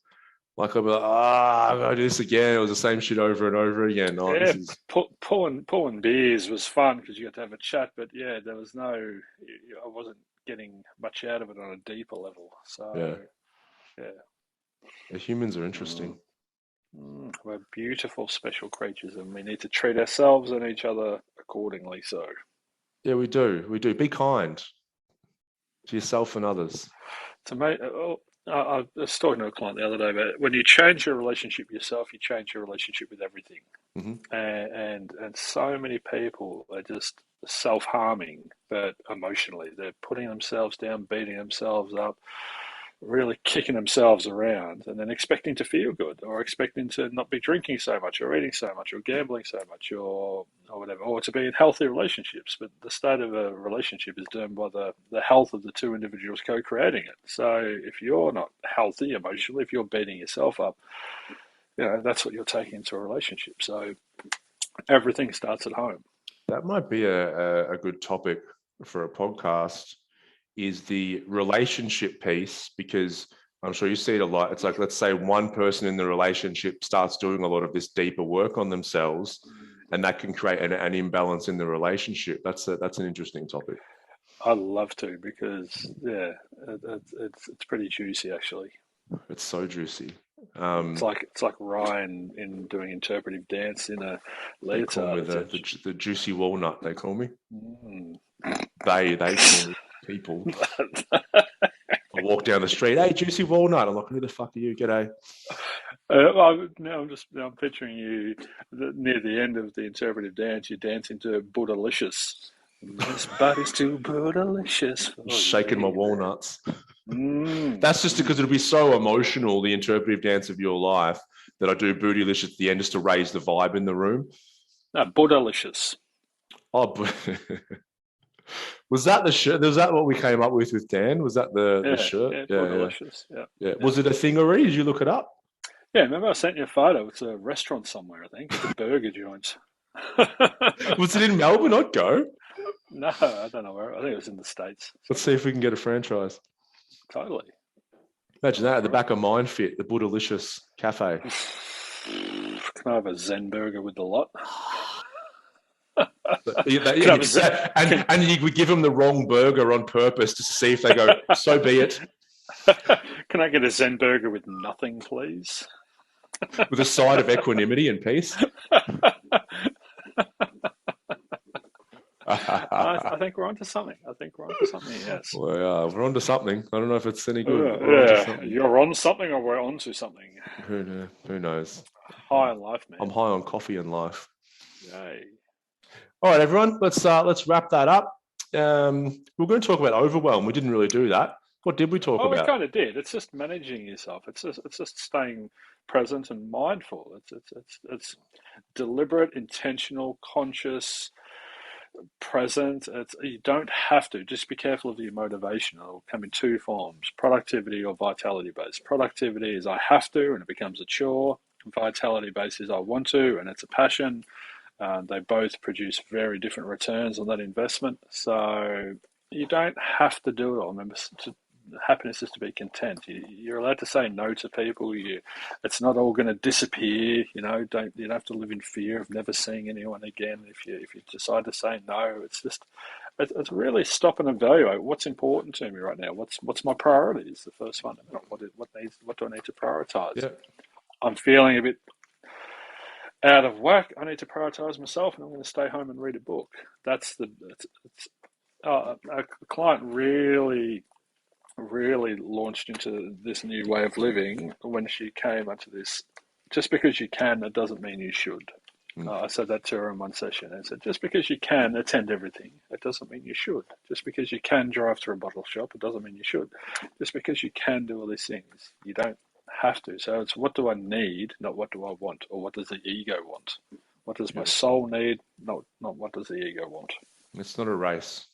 Like, I'd be like, I'm going to do this again. It was the same shit over and over again. Pulling beers was fun because you got to have a chat, but there was I wasn't getting much out of it on a deeper level. So, The humans are interesting. We're beautiful, special creatures, and we need to treat ourselves and each other accordingly. So, yeah, we do. We do. Be kind to yourself and others. To me, I was talking to a client the other day about when you change your relationship with yourself, you change your relationship with everything. Mm-hmm. And so many people are just self-harming, but emotionally. They're putting themselves down, beating themselves up, really kicking themselves around, and then expecting to feel good, or expecting to not be drinking so much, or eating so much, or gambling so much, or whatever, or to be in healthy relationships. But the state of a relationship is determined by the health of the two individuals co-creating it. So if you're not healthy emotionally, if you're beating yourself up, that's what you're taking into a relationship. So everything starts at home. That might be a good topic for a podcast, is the relationship piece, because I'm sure you see it a lot. It's like, let's say one person in the relationship starts doing a lot of this deeper work on themselves, and that can create an imbalance in the relationship. That's an interesting topic. I'd love to, because it's pretty juicy, actually. It's so juicy. It's like Ryan in doing interpretive dance in a leotard. They call me the juicy walnut. They call me. They call me people. I walk down the street. Hey, juicy walnut. I'm like, who the fuck are you? G'day. I'm picturing you near the end of the interpretive dance. You're dancing to Buddhalicious. This body's too Buddhalicious. Shaking my walnuts. That's just because it'll be so emotional, the interpretive dance of your life, that I do Bootylicious at the end just to raise the vibe in the room. No, Buddhalicious. Oh, was that the shirt? Was that what we came up with Dan? Was that the shirt? Yeah, Buddhalicious. Yeah. Was it a thing already? Did you look it up? Yeah, remember I sent you a photo. It's a restaurant somewhere, I think. It's a burger joint. Was it in Melbourne? I'd go. No, I don't know where. I think it was in the States. Let's see if we can get a franchise. Totally. Imagine that at the back of Myndfit, the Buddhalicious Cafe. Can I have a Zen burger with the lot? And you would give them the wrong burger on purpose just to see if they go, so be it. Can I get a Zen burger with nothing, please? With a side of equanimity and peace? I think we're onto something. Yes. Well, we're onto something. I don't know if it's any good. You're on something, or we're onto something. Who knows? High on life, man. I'm high on coffee and life. Yay. All right, everyone. Let's wrap that up. We're going to talk about overwhelm. We didn't really do that. What did we talk about? We kind of did. It's just managing yourself. It's just staying present and mindful. It's deliberate, intentional, conscious, present. You don't have to. Just be careful of your motivation. It'll come in two forms: productivity or vitality based. Productivity is I have to, and it becomes a chore. Vitality based is I want to, and it's a passion. They both produce very different returns on that investment. So you don't have to do it all. Remember, happiness is to be content. You're allowed to say no to people. It's not all going to disappear. You don't have to live in fear of never seeing anyone again. If you decide to say no, it's really stop and evaluate what's important to me right now. What's my priorities? The first fundamental. What do I need to prioritize? Yeah. I'm feeling a bit out of whack. I need to prioritize myself, and I'm going to stay home and read a book. A client really launched into this new way of living when she came onto this. Just because you can, it doesn't mean you should. I said that to her in one session. I said, just because you can attend everything, it doesn't mean you should. Just because you can drive to a bottle shop, it doesn't mean you should. Just because you can do all these things, you don't have to. So it's what do I need, not what do I want, or what does the ego want? What does my soul need, not what does the ego want? It's not a race.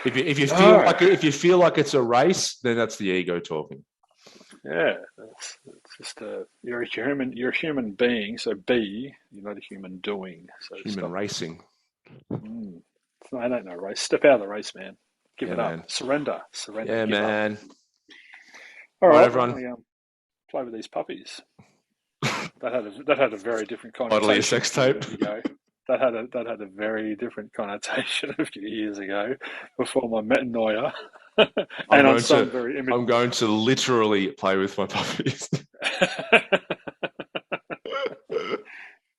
If you feel like it's a race, then that's the ego talking. Yeah, it's just you're a human being. So be, you're not a human doing. So human racing. I don't know race. Step out of the race, man. Give it up. Man. Surrender. Yeah, man. Up. All right, everyone. Play with these puppies. That had a very different connotation. Bodily sex tape. That had a very different connotation a few years ago before my metanoia. I'm going to literally play with my puppies.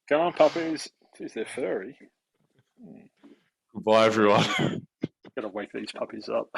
Come on, puppies. Jeez, they're furry. Goodbye, everyone. Gotta wake these puppies up.